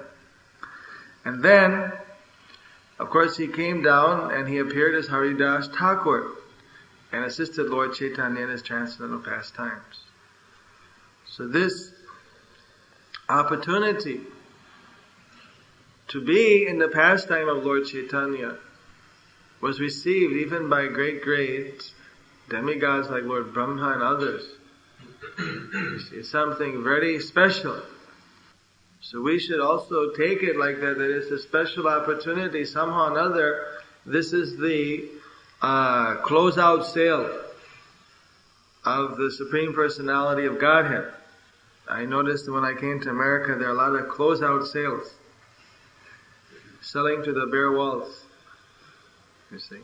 And then, of course, he came down and he appeared as Haridas Thakur and assisted Lord Chaitanya in his transcendental pastimes. So this opportunity to be in the pastime of Lord Chaitanya was received even by great demigods like Lord Brahma and others. It's something very special. So we should also take it like that it's a special opportunity. Somehow or another, this is the closeout sale of the Supreme Personality of Godhead. I noticed when I came to America, there are a lot of closeout sales. Selling to the bare walls. You see.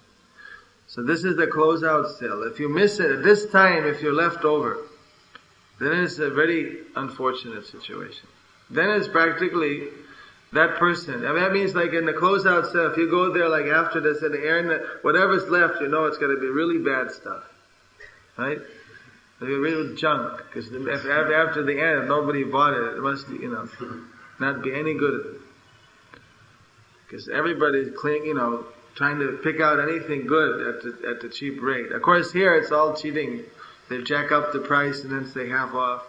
So this is the closeout sale. If you miss it at this time, if you're left over, then it's a very unfortunate situation. Then it's practically that person. I mean, that means like in the closeout sale, if you go there like after this and the air, whatever's left, you know it's going to be really bad stuff. Right? It'll be real junk. Because after the end, if nobody bought it, it must, not be any good. Because everybody's trying to pick out anything good at the cheap rate. Of course, here it's all cheating. They jack up the price and then say half off.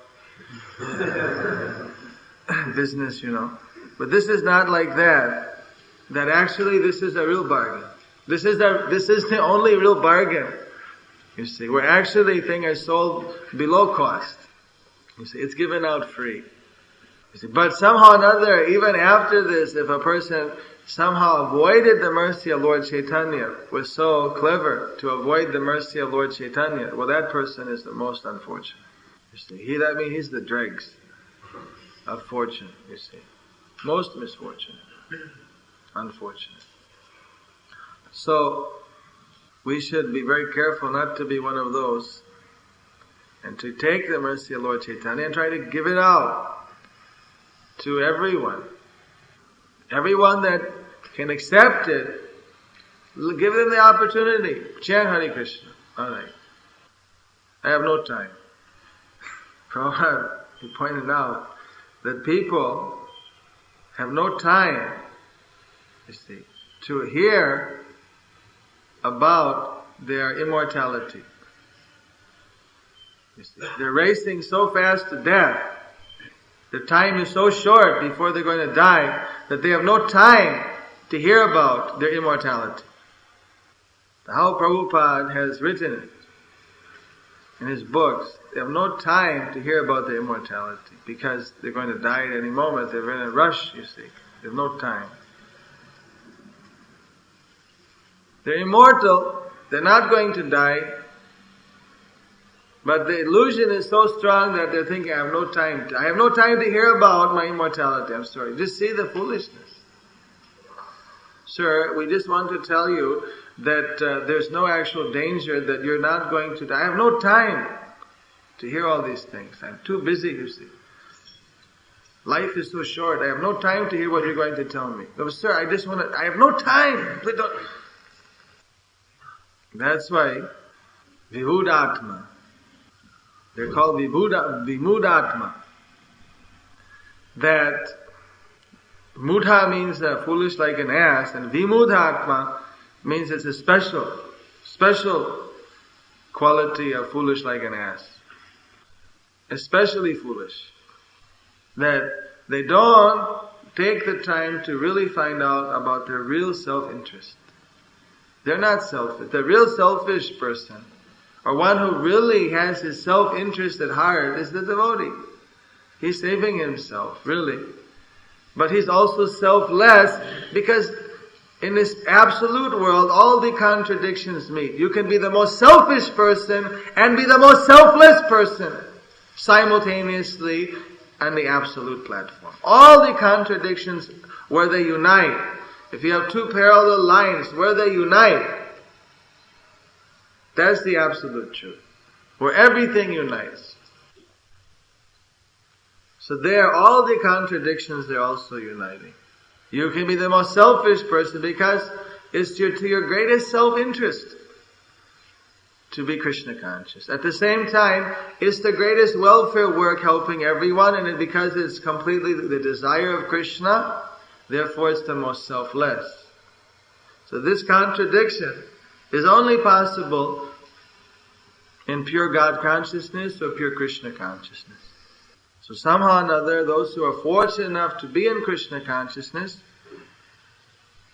Business, But this is not like that. That actually this is a real bargain. This is the only real bargain. You see, where actually things are sold below cost. You see, it's given out free. You see, but somehow or another, even after this, if a person somehow avoided the mercy of Lord Chaitanya, was so clever to avoid the mercy of Lord Chaitanya, well, that person is the most unfortunate. You see, he's the dregs of fortune, you see. Most misfortunate. Unfortunate. So, we should be very careful not to be one of those, and to take the mercy of Lord Chaitanya and try to give it out to everyone. Everyone that can accept it, give them the opportunity. Chant Hare Krishna. Alright. I have no time. Prabhupada, he pointed out that people have no time, you see, to hear about their immortality. You see, they're racing so fast to death. Their time is so short before they're going to die that they have no time to hear about their immortality. How Prabhupada has written it in his books, they have no time to hear about their immortality because they're going to die at any moment. They're in a rush, you see. They have no time. They're immortal. They're not going to die. But the illusion is so strong that they're thinking, I have no time to hear about my immortality. I'm sorry. Just see the foolishness. Sir, we just want to tell you that there's no actual danger that you're not going to die. I have no time to hear all these things. I'm too busy, you see. Life is so short. I have no time to hear what you're going to tell me. No, sir, I have no time. That's why Vimudatma. They're called Vimudatma. That Mudha means foolish like an ass, and Vimudatma means it's a special quality of foolish like an ass. Especially foolish. That they don't take the time to really find out about their real self-interest. They're not selfish. The real selfish person, or one who really has his self-interest at heart, is the devotee. He's saving himself, really. But he's also selfless, because in this absolute world, all the contradictions meet. You can be the most selfish person and be the most selfless person simultaneously on the absolute platform. All the contradictions, where they unite. If you have two parallel lines, where they unite, that's the absolute truth. Where everything unites. So there, all the contradictions, they're also uniting. You can be the most selfish person because it's to your greatest self-interest to be Krishna conscious. At the same time, it's the greatest welfare work helping everyone, and because it's completely the desire of Krishna, therefore it's the most selfless. So this contradiction is only possible in pure God consciousness or pure Krishna consciousness. So somehow or another, those who are fortunate enough to be in Krishna consciousness,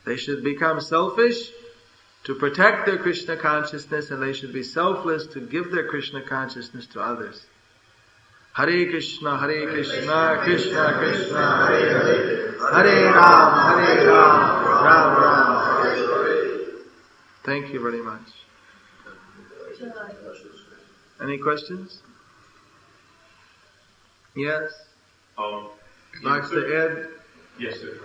They should become selfish to protect their Krishna consciousness, and they should be selfless to give their Krishna consciousness to others. Hare Krishna, Krishna Krishna, Hare Hare, Hare Ram, Ram Ram, Hare Hare. Thank you very much. Any questions? Yes? Dr. Ed? Yes, sir.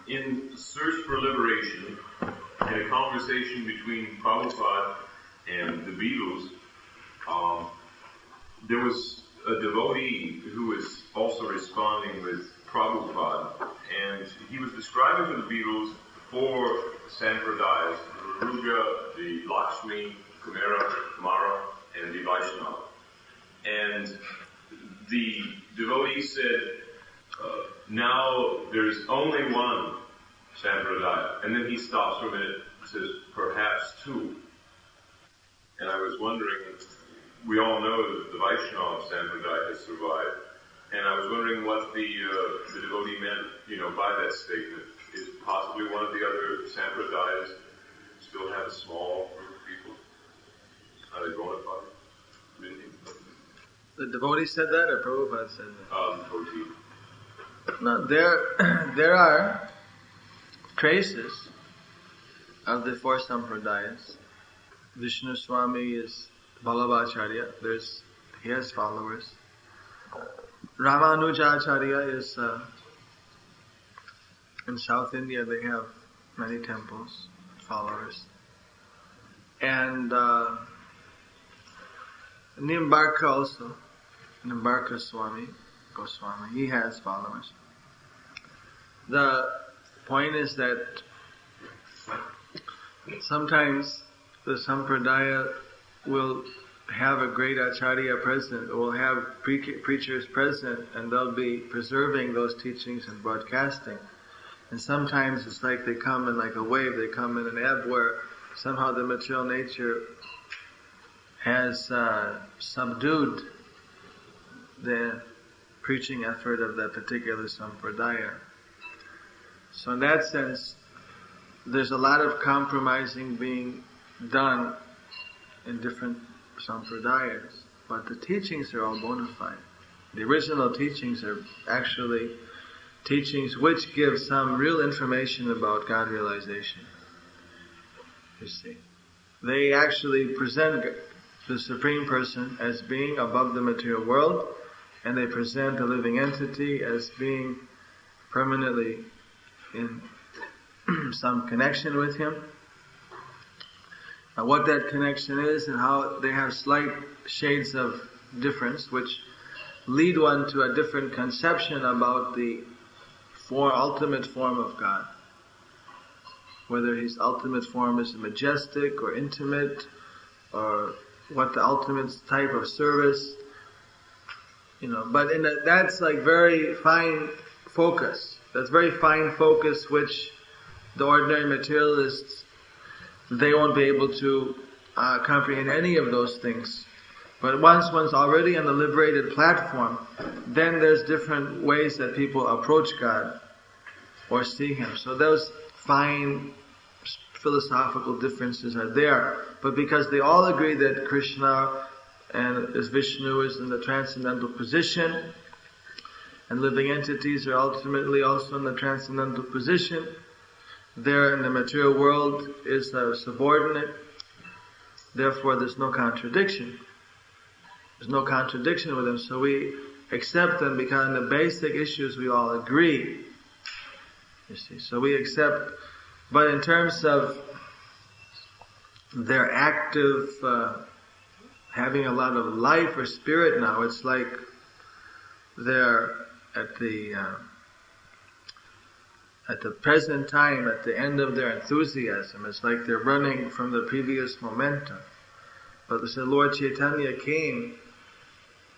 In Search for Liberation, in a conversation between Prabhupada and the Beatles, there was a devotee who was also responding with Prabhupada, and he was describing to the Beatles four Sampradayas, the Ruja, the Lakshmi, Kumara, Mara, and the Vaishnava. And the devotee said, now there's only one Sampradaya. And then he stops for a minute and says, perhaps two. And I was wondering, we all know that the Vaishnava Sampradaya has survived, and I was wondering what the devotee meant, by that statement. Is possibly one of the other Sampradayas still have a small group of people? Are they bona fide? The devotee said that, or Prabhupada said that? Devotee. No, there are traces of the four Sampradayas. Vishnu Swami is Vallabhacharya. He has followers. Ramanujacharya is in South India. They have many temples, followers. And Nimbarka also, Nimbarka Swami Goswami, he has followers. The point is that sometimes the Sampradaya will have a great Acharya present, will have preachers present, and they'll be preserving those teachings and broadcasting. And sometimes it's like they come in like a wave, they come in an ebb where somehow the material nature has subdued the preaching effort of that particular Sampradaya. So in that sense, there's a lot of compromising being done in different Sampradayas, but the teachings are all bona fide. The original teachings are actually teachings which give some real information about God realization. You see, they actually present the Supreme Person as being above the material world, and they present the living entity as being permanently in some connection with Him. Now, what that connection is and how they have slight shades of difference, which lead one to a different conception about the ultimate form of God. Whether His ultimate form is majestic or intimate, or what the ultimate type of service, but that's like very fine focus. That's very fine focus which the ordinary materialists, they won't be able to comprehend any of those things. But once one's already on the liberated platform, then there's different ways that people approach God or see Him. So those fine philosophical differences are there. But because they all agree that Krishna and as Vishnu is in the transcendental position, and living entities are ultimately also in the transcendental position, there in the material world is a subordinate. Therefore there's no contradiction. There's no contradiction with them, so we accept them because on the basic issues we all agree. You see, so we accept, but in terms of their active having a lot of life or spirit now, it's like they're at the present time, at the end of their enthusiasm. It's like they're running from the previous momentum. But the Lord Chaitanya came,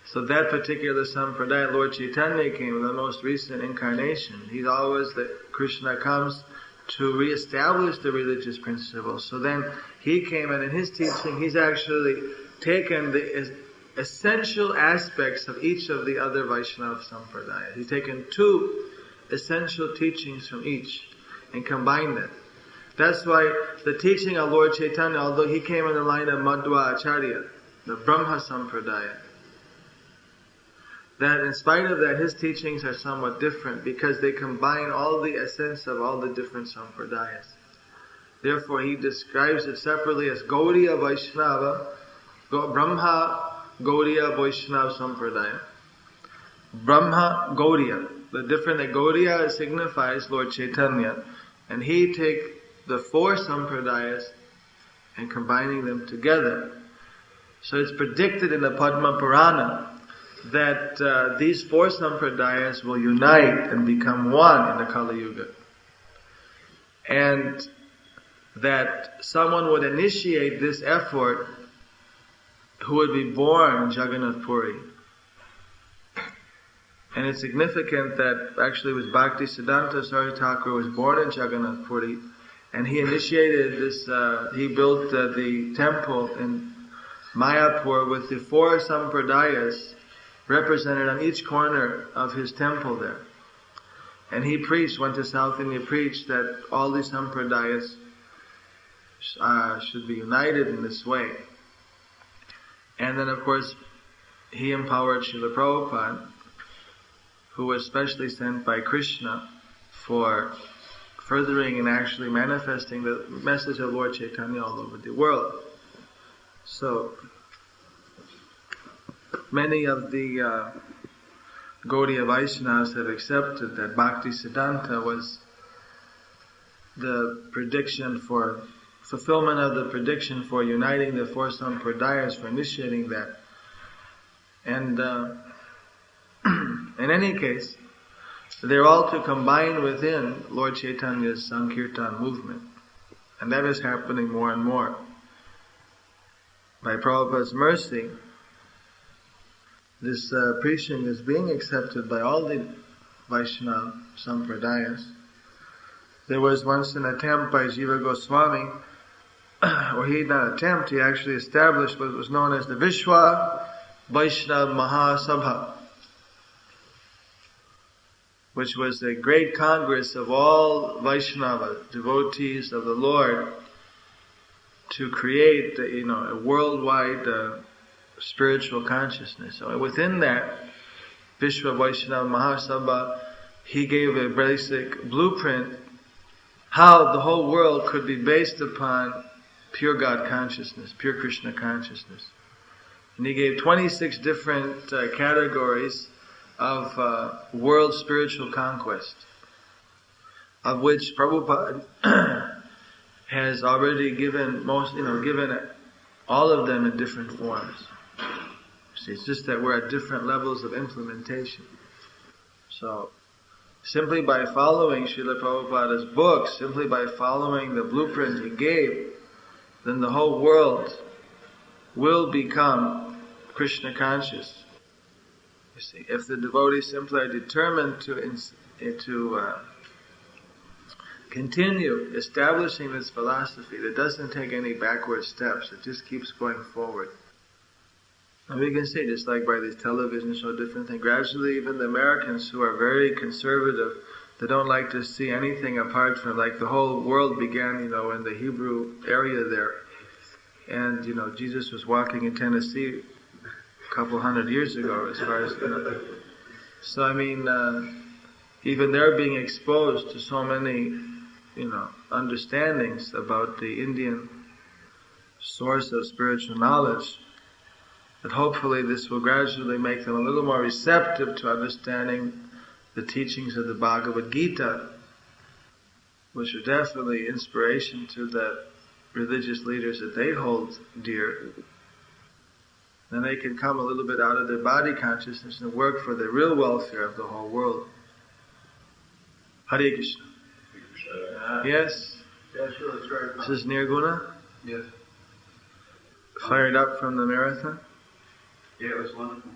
so that particular Sampradaya, Lord Chaitanya came in the most recent incarnation. He's always that Krishna comes to reestablish the religious principles. So then he came, and in his teaching, he's actually taken the essential aspects of each of the other Vaishnava Sampradayas. He's taken two essential teachings from each and combine them. That's why the teaching of Lord Chaitanya, although he came in the line of Madhva Acharya, the Brahma Sampradaya, that in spite of that, his teachings are somewhat different because they combine all the essence of all the different Sampradayas. Therefore, he describes it separately as Gaudiya Vaishnava, Brahma Gaudiya Vaishnava Sampradaya. Brahma Gaudiya. The different that Gaudiya signifies Lord Chaitanya, and he take the four Sampradayas and combining them together. So it's predicted in the Padma Purana that these four Sampradayas will unite and become one in the Kali Yuga. And that someone would initiate this effort who would be born in Jagannath Puri. And it's significant that actually it was Bhakti Siddhanta Saraswati Thakur was born in Jagannath Puri, and he initiated this, he built the temple in Mayapur with the four Sampradayas represented on each corner of his temple there. And he preached, went to South India, preached that all these Sampradayas should be united in this way. And then of course, he empowered Srila Prabhupada, who was specially sent by Krishna for furthering and actually manifesting the message of Lord Chaitanya all over the world. So, many of the Gaudiya Vaishnavas have accepted that Bhakti Siddhanta was the prediction for fulfillment of the prediction for uniting the four Sampradayas, for initiating that. And in any case, they're all to combine within Lord Chaitanya's Sankirtan movement. And that is happening more and more. By Prabhupada's mercy, this preaching is being accepted by all the Vaishnava Sampradayas. There was once an attempt by Jiva Goswami, or he did not attempt, he actually established what was known as the Vishwa Vaishnava Mahasabha, which was a great congress of all Vaishnava devotees of the Lord to create, a worldwide spiritual consciousness. So within that Vishwa Vaishnava Mahasabha, he gave a basic blueprint how the whole world could be based upon pure God consciousness, pure Krishna consciousness. And he gave 26 different categories of world spiritual conquest, of which Prabhupada has already given given all of them in different forms. See, it's just that we're at different levels of implementation. So, simply by following Srila Prabhupada's books, simply by following the blueprint he gave, then the whole world will become Krishna conscious. You see, if the devotees simply are determined to continue establishing this philosophy that doesn't take any backward steps, it just keeps going forward. And we can see, just like by these television show, different things, gradually even the Americans who are very conservative, they don't like to see anything apart from, like the whole world began, in the Hebrew area there. And, Jesus was walking in Tennessee a couple hundred years ago, as far as, So, even they're being exposed to so many, understandings about the Indian source of spiritual knowledge, that hopefully this will gradually make them a little more receptive to understanding the teachings of the Bhagavad Gita, which are definitely inspiration to the religious leaders that they hold dear. Then they can come a little bit out of their body consciousness and work for the real welfare of the whole world. Hare Krishna. Yes? Yeah, sure, that's right. This is Nirguna? Yes. Fired up from the marathon? Yeah, it was wonderful.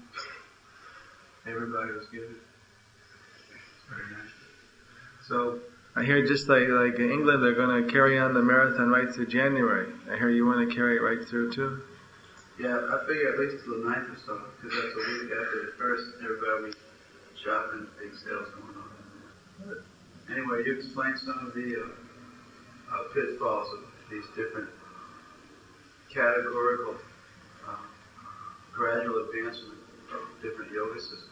Everybody was good. Very nice. So, I hear just like in England, they're going to carry on the marathon right through January. I hear you want to carry it right through too? Yeah, I figure at least till the 9th or so, because that's a week after the first, everybody will be shopping, big sales going on. Anyway, you explained some of the pitfalls of these different categorical gradual advancement of different yoga systems.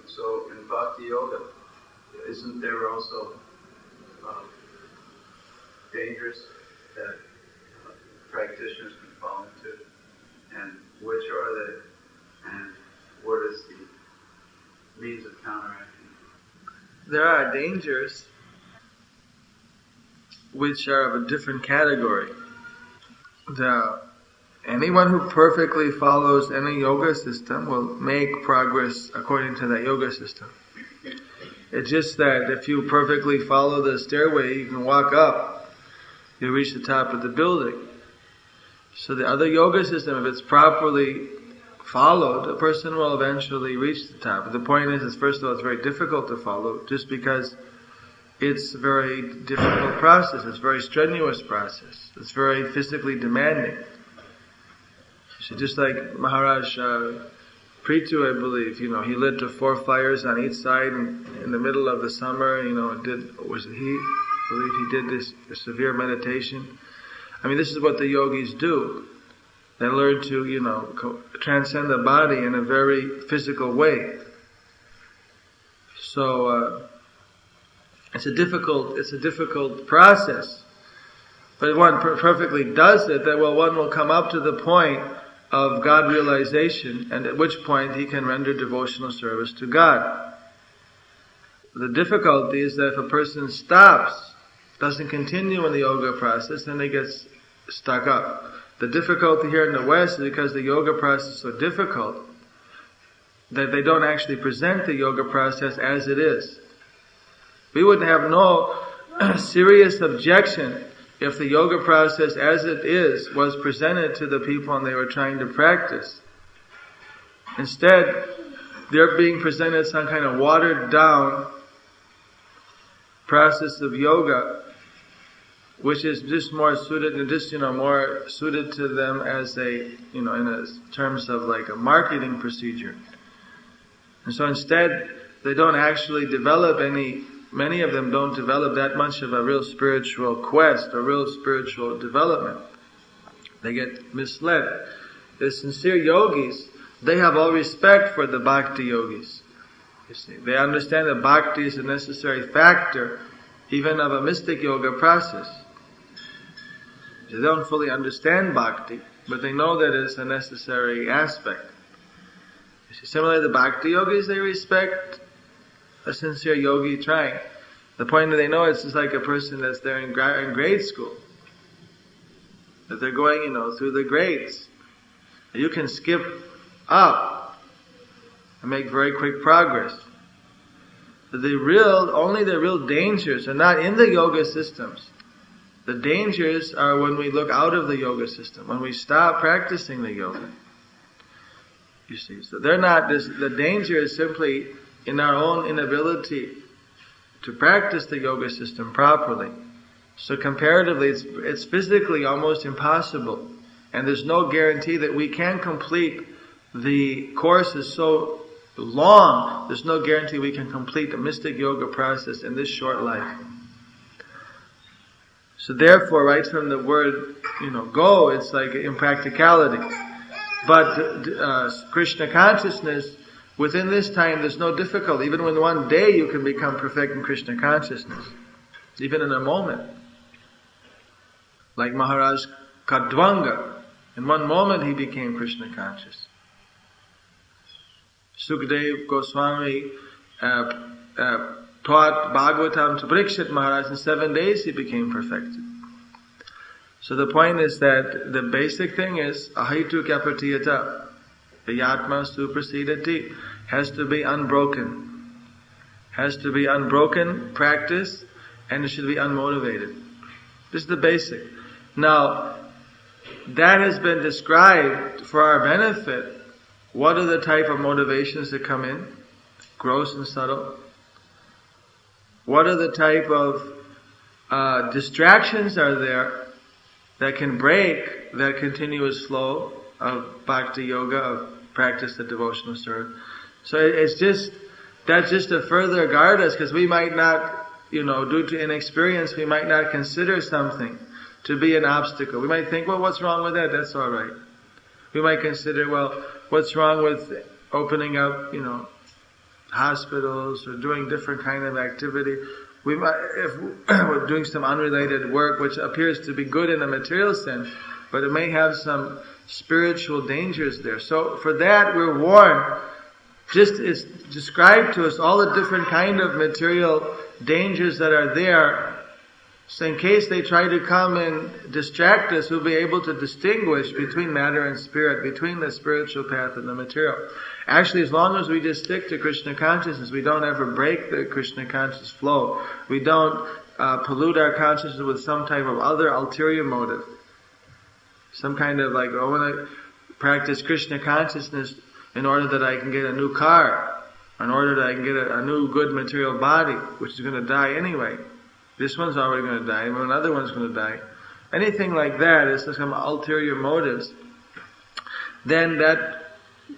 So in Bhakti Yoga, isn't there also dangers that practitioners can fall into? And which are they? And what is the means of counteracting? There are dangers which are of a different category. Anyone who perfectly follows any yoga system will make progress according to that yoga system. It's just that if you perfectly follow the stairway, you can walk up, you reach the top of the building. So the other yoga system, if it's properly followed, a person will eventually reach the top. But the point is first of all, it's very difficult to follow, just because it's a very difficult process. It's a very strenuous process. It's very physically demanding. So just like Maharaj Prithu, I believe, he lit the 4 fires on each side in the middle of the summer, he did this severe meditation. I mean, this is what the yogis do. They learn to, transcend the body in a very physical way. So, it's a difficult process. But if one perfectly does it, then one will come up to the point of God realization, and at which point he can render devotional service to God. The difficulty is that if a person stops, doesn't continue in the yoga process, then he gets stuck up. The difficulty here in the West is because the yoga process is so difficult that they don't actually present the yoga process as it is. We would have no serious objection if the yoga process as it is was presented to the people and they were trying to practice. Instead, they're being presented some kind of watered down process of yoga, which is just more suited to them as in terms of like a marketing procedure. And so instead, they don't actually develop many of them don't develop that much of a real spiritual quest or real spiritual development. They get misled. The sincere yogis, they have all respect for the bhakti yogis. You see, they understand that bhakti is a necessary factor even of a mystic yoga process. They don't fully understand bhakti, but they know that it's a necessary aspect. You see, similarly, the bhakti yogis, they respect a sincere yogi trying. The point that they know it's just like a person that's there in grade school. That they're going, through the grades. You can skip up and make very quick progress. Only the real dangers are not in the yoga systems. The dangers are when we look out of the yoga system, when we stop practicing the yoga. You see, so the danger is simply in our own inability to practice the yoga system properly. So comparatively, it's physically almost impossible. And there's no guarantee that we can complete the course is so long, there's no guarantee we can complete the mystic yoga process in this short life. So therefore, right from the word, go, it's like impracticality. But Krishna consciousness, within this time, there's no difficulty. Even when one day you can become perfect in Krishna consciousness. Even in a moment. Like Maharaj Kadvanga. In one moment he became Krishna conscious. Sukadeva Goswami taught Bhagavatam to Parikshit Maharaj. In 7 days he became perfected. So the point is that the basic thing is ahaitu kapratiyata. Yatma suprasidati has to be unbroken. Has to be unbroken practice, and it should be unmotivated. This is the basic. Now, that has been described for our benefit. What are the type of motivations that come in? Gross and subtle. What are the type of distractions are there that can break that continuous flow of bhakti yoga, of practice of devotional service? So it's just that's just to further guard us, because we might not, due to inexperience, we might not consider something to be an obstacle. We might think, well, what's wrong with that? That's all right. We might consider, well, what's wrong with opening up, hospitals or doing different kind of activity? We might, if we're doing some unrelated work, which appears to be good in a material sense, but it may have some spiritual dangers there. So for that, we're warned. Just it's described to us all the different kind of material dangers that are there. So in case they try to come and distract us, we'll be able to distinguish between matter and spirit, between the spiritual path and the material. Actually, as long as we just stick to Krishna consciousness, we don't ever break the Krishna conscious flow. We don't pollute our consciousness with some type of other ulterior motive. Some kind of like, I want to practice Krishna consciousness in order that I can get a new car, in order that I can get a new good material body, which is going to die anyway. This one's already going to die, and another one's going to die. Anything like that is some ulterior motives. Then that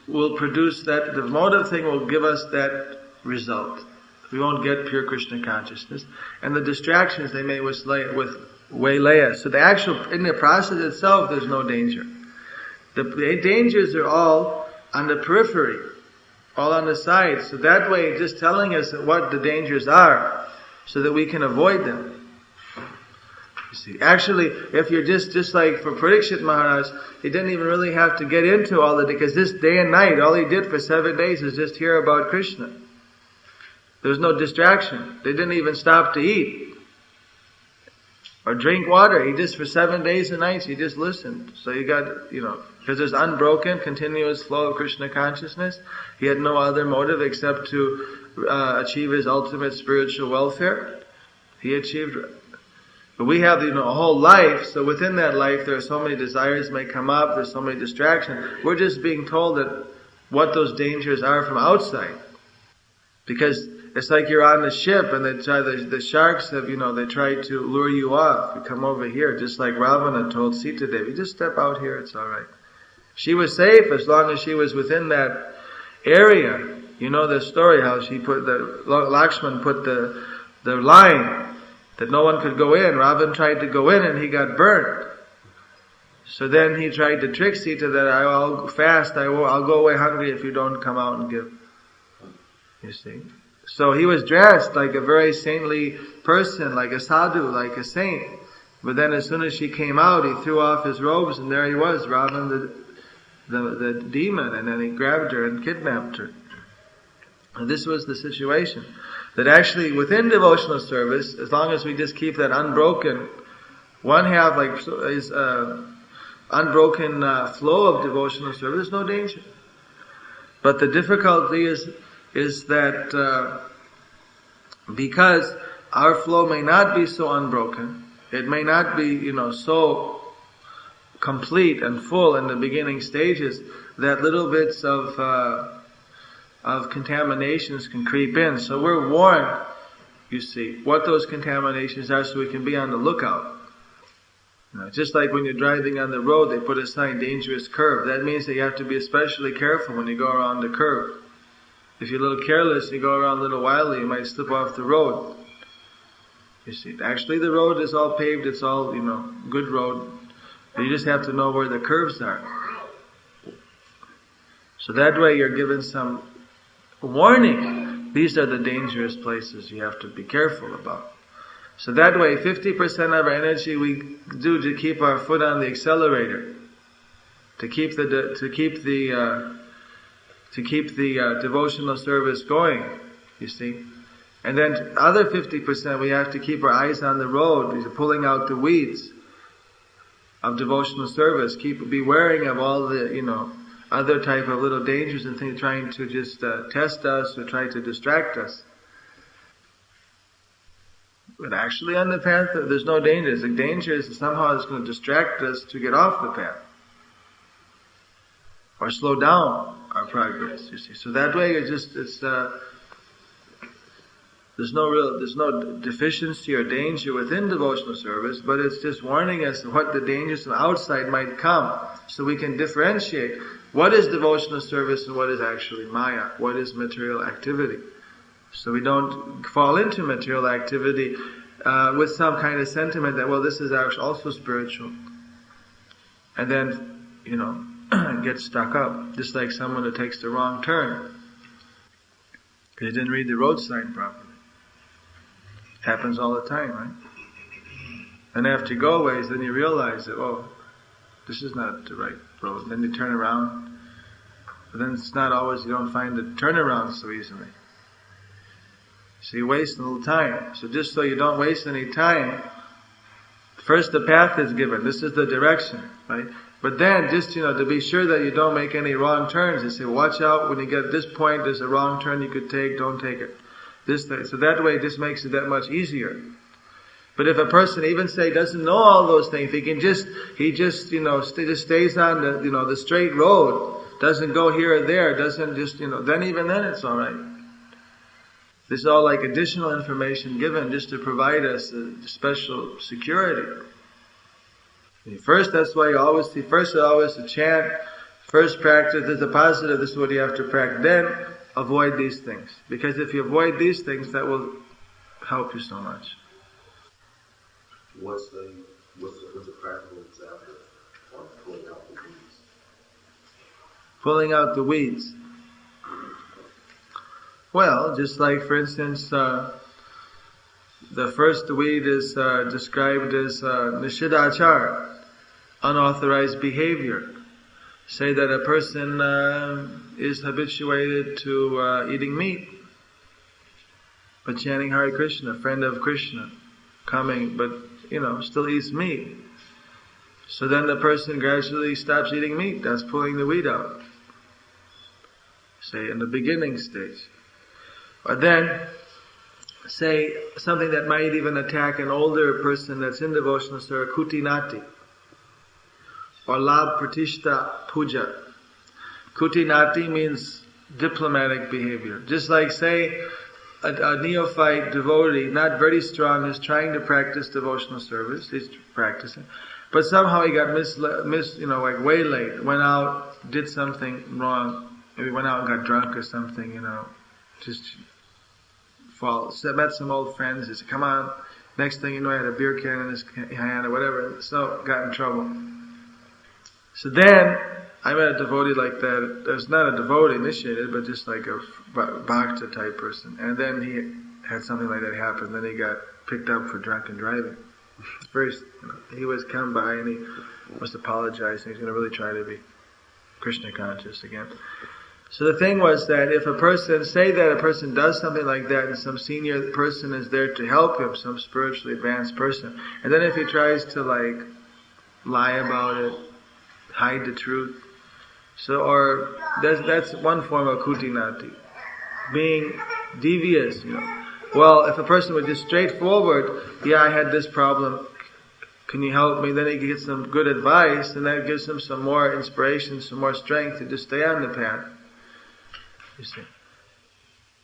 will produce that, the motive thing will give us that result. We won't get pure Krishna consciousness. And the distractions, they may waylay us. So the actual, in the process itself, there's no danger. The dangers are all on the periphery, all on the sides. So that way, just telling us what the dangers are, so that we can avoid them. You see, actually, if you're just like for Parikshit Maharaj, he didn't even really have to get into all of it, because this day and night, all he did for 7 days is just hear about Krishna. There was no distraction. They didn't even stop to eat or drink water. He just, for 7 days and nights, he just listened. So you got, because there's unbroken, continuous flow of Krishna consciousness. He had no other motive except to achieve his ultimate spiritual welfare. He achieved. But we have, a whole life. So within that life, there are so many desires may come up. There's so many distractions. We're just being told that what those dangers are from outside. Because it's like you're on the ship and the sharks have, they try to lure you off. You come over here, just like Ravana told Sita Devi, just step out here, it's alright. She was safe as long as she was within that area. You know the story how she Lakshman put the line that no one could go in. Ravan tried to go in and he got burnt. So then he tried to trick Sita that I'll fast, I'll go away hungry if you don't come out and give. You see? So he was dressed like a very saintly person, like a sadhu, like a saint. But then as soon as she came out, he threw off his robes and there he was, Ravan the demon, and then he grabbed her and kidnapped her. And this was the situation. That actually within devotional service, as long as we just keep that unbroken, one half is unbroken flow of devotional service, no danger. But the difficulty is that because our flow may not be so unbroken, it may not be, so complete and full in the beginning stages, that little bits of contaminations can creep in. So we're warned, you see, what those contaminations are, so we can be on the lookout. Just like when you're driving on the road, they put a sign, dangerous curve. That means that you have to be especially careful when you go around the curve. If you're a little careless, you go around a little wildly, you might slip off the road. You see, actually the road is all paved, it's all, good road. You just have to know where the curves are. So that way you're given some warning. These are the dangerous places you have to be careful about. So that way 50% of our energy we do to keep our foot on the accelerator. To keep the devotional service going, you see. And then other 50% we have to keep our eyes on the road, pulling out the weeds of devotional service. Be wary of all the, other type of little dangers and things trying to just test us or try to distract us. But actually on the path, there's no danger. The danger is somehow it's going to distract us to get off the path. Or slow down our progress, you see. So that way there's no deficiency or danger within devotional service, but it's just warning us what the dangers from outside might come, so we can differentiate what is devotional service and what is actually maya, what is material activity. So we don't fall into material activity with some kind of sentiment that, well, this is actually also spiritual. And then, get stuck up. Just like someone who takes the wrong turn. Because he didn't read the road sign properly. Happens all the time, right? And after you go a ways, then you realize that, oh, this is not the right road. Then you turn around. But then it's not always, you don't find the turnaround so easily. So you waste a little time. So just so you don't waste any time, first the path is given. This is the direction, right? But then just, to be sure that you don't make any wrong turns, you say, watch out, when you get this point, there's a wrong turn you could take, don't take it. So that way, this makes it that much easier. But if a person even doesn't know all those things, he just stays on the straight road, doesn't go here or there, doesn't just, then it's alright. This is all like additional information given just to provide us a special security. First, that's why you always to chant, first practice, there's a positive, this is what you have to practice. Then, avoid these things. Because if you avoid these things, that will help you so much. What's the practical example of pulling out the weeds? Pulling out the weeds. Well, just like, for instance, the first weed is described as nishidachar, unauthorized behavior. Say that a person is habituated to eating meat, but chanting Hare Krishna, a friend of Krishna, coming, but still eats meat. So then the person gradually stops eating meat. That's pulling the weed out. Say in the beginning stage. Or then, say something that might even attack an older person that's in devotional service, kutinati, or lab pratishta puja. Kutinati means diplomatic behavior. Just like, say, a neophyte devotee, not very strong, is trying to practice devotional service. He's practicing, but somehow he got waylaid. Went out, did something wrong. Maybe went out and got drunk or something. Just met some old friends. He said, "Come on." Next thing you know, he had a beer can in his hand or whatever. So got in trouble. So then I met a devotee like that. There's not a devotee initiated, but just like a bhakta type person. And then he had something like that happen. Then he got picked up for drunken driving. First, he was come by and he was apologizing. He's going to really try to be Krishna conscious again. So the thing was that if a person does something like that and some senior person is there to help him, some spiritually advanced person, and then if he tries to lie about it, hide the truth, that's one form of kutinati, being devious, Well, if a person was just straightforward, I had this problem, can you help me? Then he gets some good advice, and that gives him some more inspiration, some more strength to just stay on the path. You see.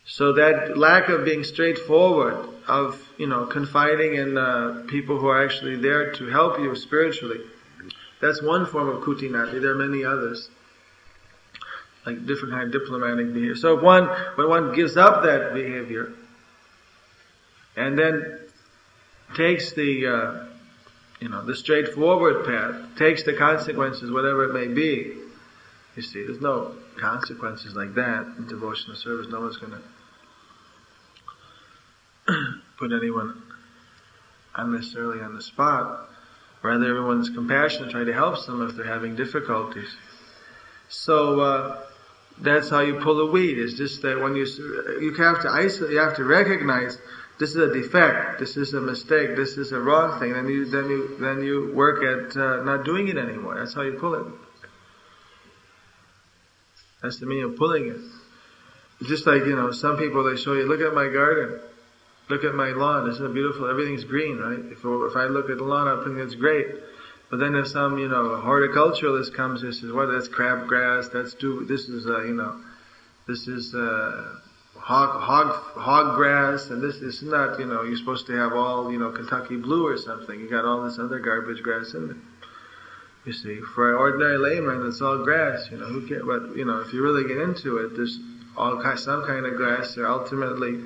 So that lack of being straightforward, of, confiding in people who are actually there to help you spiritually, that's one form of kutinati. There are many others, like different kind of diplomatic behavior. So when one gives up that behavior, and then takes the straightforward path, takes the consequences, whatever it may be. You see, there's no consequences like that in devotional service. No one's going to put anyone unnecessarily on the spot. Rather, everyone's compassionate, try to help them if they're having difficulties. So that's how you pull a weed. It's just that when you have to isolate, you have to recognize this is a defect, this is a mistake, this is a wrong thing. Then you work at not doing it anymore. That's how you pull it. That's the meaning of pulling it. It's just like, some people, they show you, look at my garden, look at my lawn, isn't it beautiful? Everything's green, right? If I look at the lawn, I think it's great. But then if some, horticulturalist comes and says, that's crabgrass, this is hog grass, and this is not, you're supposed to have all, Kentucky blue or something. You got all this other garbage grass in there. You see, for an ordinary layman, it's all grass, who cares? But, if you really get into it, there's some kind of grass there. Ultimately,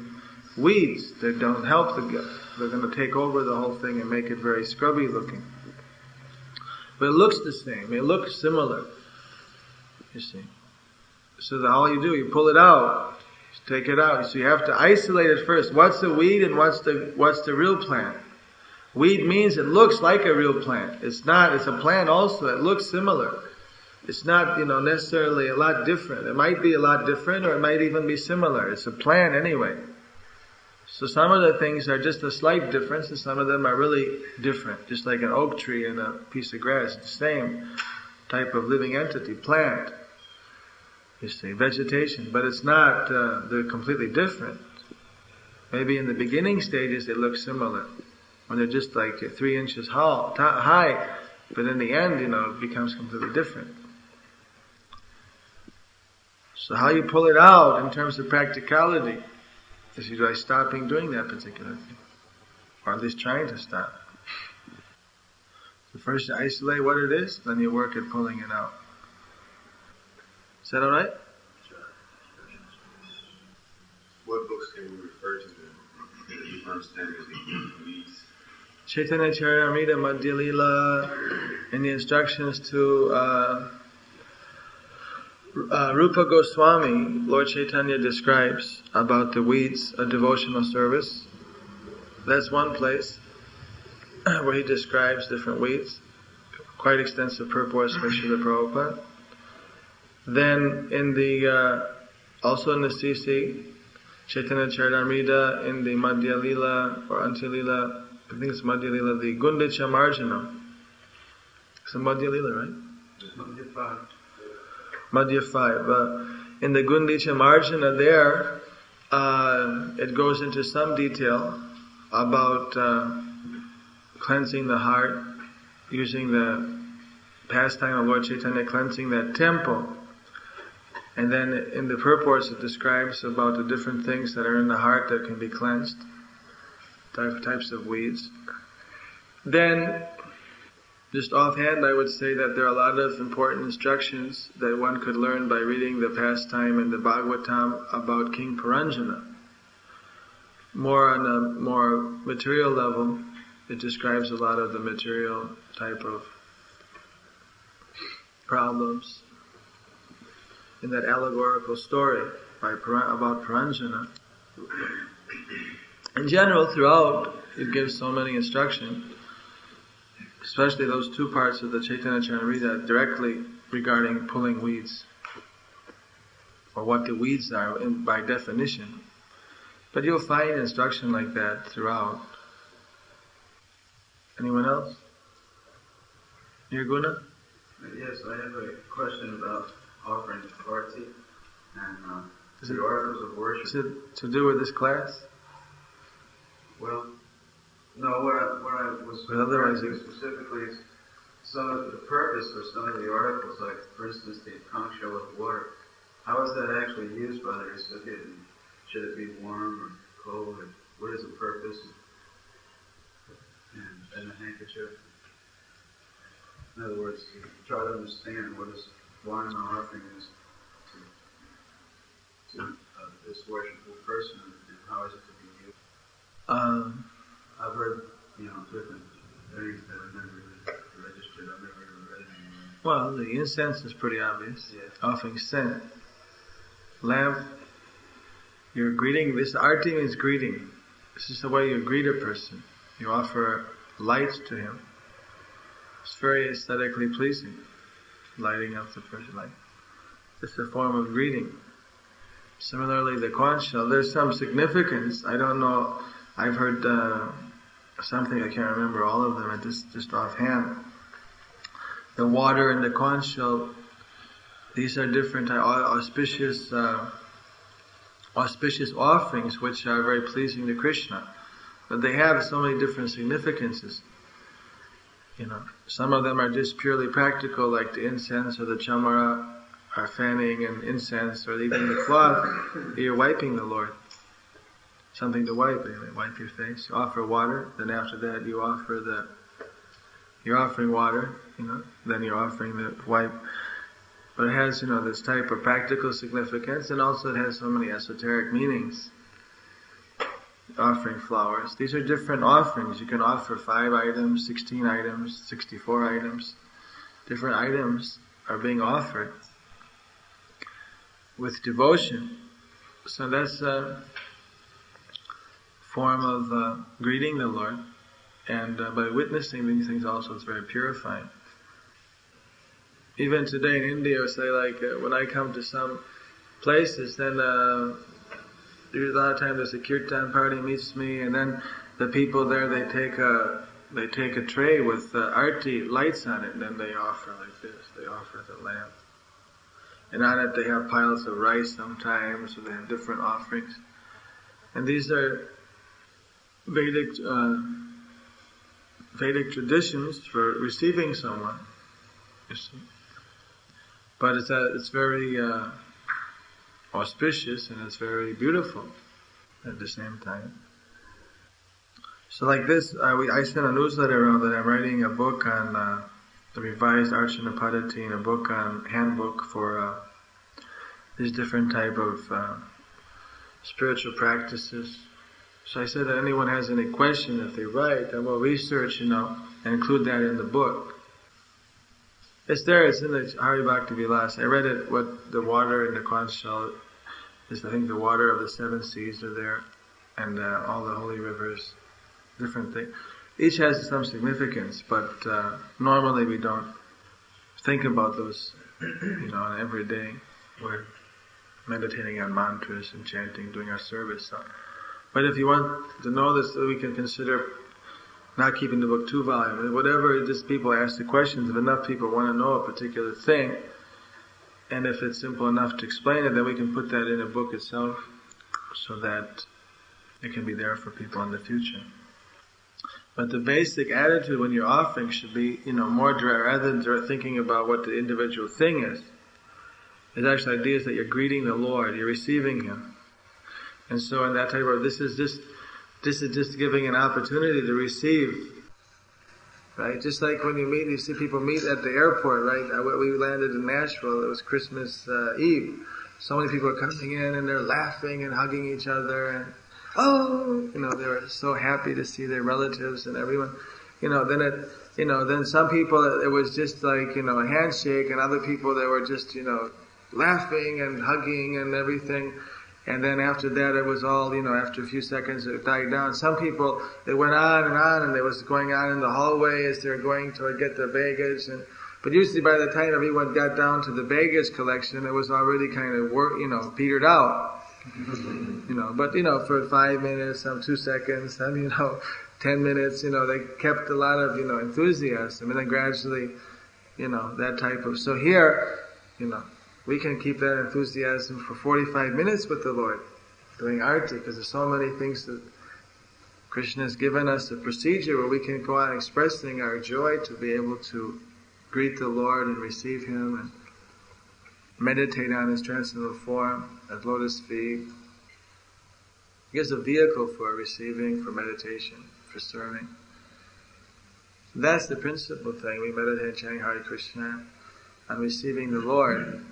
weeds that don't help the gift. They're going to take over the whole thing and make it very scrubby looking. But it looks the same. It looks similar. You see. So all you do, you pull it out. Take it out. So you have to isolate it first. What's the weed and what's the real plant? Weed means it looks like a real plant. It's not. It's a plant also. It looks similar. It's not, necessarily a lot different. It might be a lot different, or it might even be similar. It's a plant anyway. So some of the things are just a slight difference, and some of them are really different. Just like an oak tree and a piece of grass. It's the same type of living entity, plant. You see, vegetation. But it's not, they're completely different. Maybe in the beginning stages they look similar. When they're just like 3 inches high. But in the end, it becomes completely different. So how you pull it out in terms of practicality is by stopping doing that particular thing. Or at least trying to stop. So first you isolate what it is, then you work at pulling it out. Is that alright? What books can we refer to that you understand as the weeds? Chaitanya Charitamrita Madhya Lila, in the instructions to Rupa Goswami, Lord Chaitanya describes about the weeds of devotional service. That's one place where he describes different weeds. Quite extensive purports by Srila Prabhupada. Then in the also in the CC, Chaitanya Charitamrita, in the Madhya Lila or Antya Lila, I think it's Madhya Lila, the Gundicha Marjanam. It's a Madhya Lila, right? Madhya 5. Madhya 5. In the Gundicha Marjana there, it goes into some detail about cleansing the heart, using the pastime of Lord Chaitanya, cleansing that temple. And then in the purports it describes about the different things that are in the heart that can be cleansed, types of weeds. Then, just offhand, I would say that there are a lot of important instructions that one could learn by reading the pastime and the Bhagavatam about King Puranjana. More on a more material level, it describes a lot of the material type of problems in that allegorical story about Puranjana. In general, throughout, it gives so many instructions, especially those two parts of the Chaitanya Charitamrita directly regarding pulling weeds, or what the weeds are by definition. But you'll find instruction like that throughout. Anyone else? Nirguna? Yes, I have a question about offering arti and Is the it- articles of worship. Is it to do with this class? Well, no, what I was But otherwise referring to specifically is some of the purpose for some of the articles, like for instance the conch shell of water. How is that actually used by the recipient? And should it be warm or cold? Or what is the purpose? And the handkerchief. In other words, to try to understand why my offering is to this worshipful person, and how is it to be used. I've heard, different things that I've never really registered. I've never read anymore. Well, the incense is pretty obvious. Yeah. Offering scent. Lamp, you're greeting. This arti means greeting. This is the way you greet a person. You offer light to him. It's very aesthetically pleasing. Lighting up the person like. It's a form of greeting. Similarly, the conch shell, there's some significance. I don't know. I've heard something, I can't remember all of them, just offhand. The water and the conch shell, these are different auspicious offerings which are very pleasing to Krishna. But they have so many different significances. Some of them are just purely practical, like the incense or the chamara, or fanning and incense, or even the cloth. You're wiping the Lord. Something to wipe. You wipe your face. You offer water. Then after that, you're offering water. Then you're offering the wipe. But it has, this type of practical significance, and also it has so many esoteric meanings. offering flowers. These are different offerings. You can offer 5 items, 16 items, 64 items. Different items are being offered with devotion. So that's a form of greeting the Lord. And by witnessing these things also, it's very purifying. Even today in India, say like when I come to some places, then there's a lot of times there's a kirtan party meets me, and then the people there they take a tray with arti lights on it, and then they offer like this. They offer the lamp, and on it they have piles of rice sometimes, so they have different offerings. And these are Vedic traditions for receiving someone. You see. But it's very auspicious and it's very beautiful at the same time. So like this, I sent a newsletter out that I'm writing a book on the revised Archana Paddhati and a book on handbook for these different type of spiritual practices. So I said that anyone has any question, if they write, then we'll research, and include that in the book. It's there, it's in the Hari Bhakti Vilas. I read it, what the water in the conch shell is, I think the water of the 7 seas are there, and all the holy rivers, different things. Each has some significance, but normally we don't think about those, every day. We're meditating on mantras and chanting, doing our service. So. But if you want to know this, we can consider not keeping the book 2 volumes. Whatever, just people ask the questions. If enough people want to know a particular thing, and if it's simple enough to explain it, then we can put that in a book itself, so that it can be there for people in the future. But the basic attitude when you're offering should be, more direct, rather than thinking about what the individual thing is. It's actually ideas that you're greeting the Lord, you're receiving Him. And so in that type of, this is just giving an opportunity to receive, right? Just like when you see people meet at the airport, right? We landed in Nashville, it was Christmas Eve. So many people are coming in and they're laughing and hugging each other, and they were so happy to see their relatives and everyone. Then some people it was just like, a handshake, and other people they were just, laughing and hugging and everything. And then after that, it was all, after a few seconds, it died down. Some people, they went on, and it was going on in the hallway as they're going to get their baggage. But usually by the time everyone got down to the baggage collection, it was already kind of petered out. But for 5 minutes, some 2 seconds, some, 10 minutes, they kept a lot of, enthusiasm. And then gradually, that type of, so here, we can keep that enthusiasm for 45 minutes with the Lord, doing arti, because there's so many things that Krishna has given us a procedure where we can go on expressing our joy to be able to greet the Lord and receive Him and meditate on His transcendental form at lotus feet. He gives a vehicle for receiving, for meditation, for serving. That's the principal thing. We meditate chanting Hare Krishna on receiving the Lord.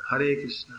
Hare Krishna.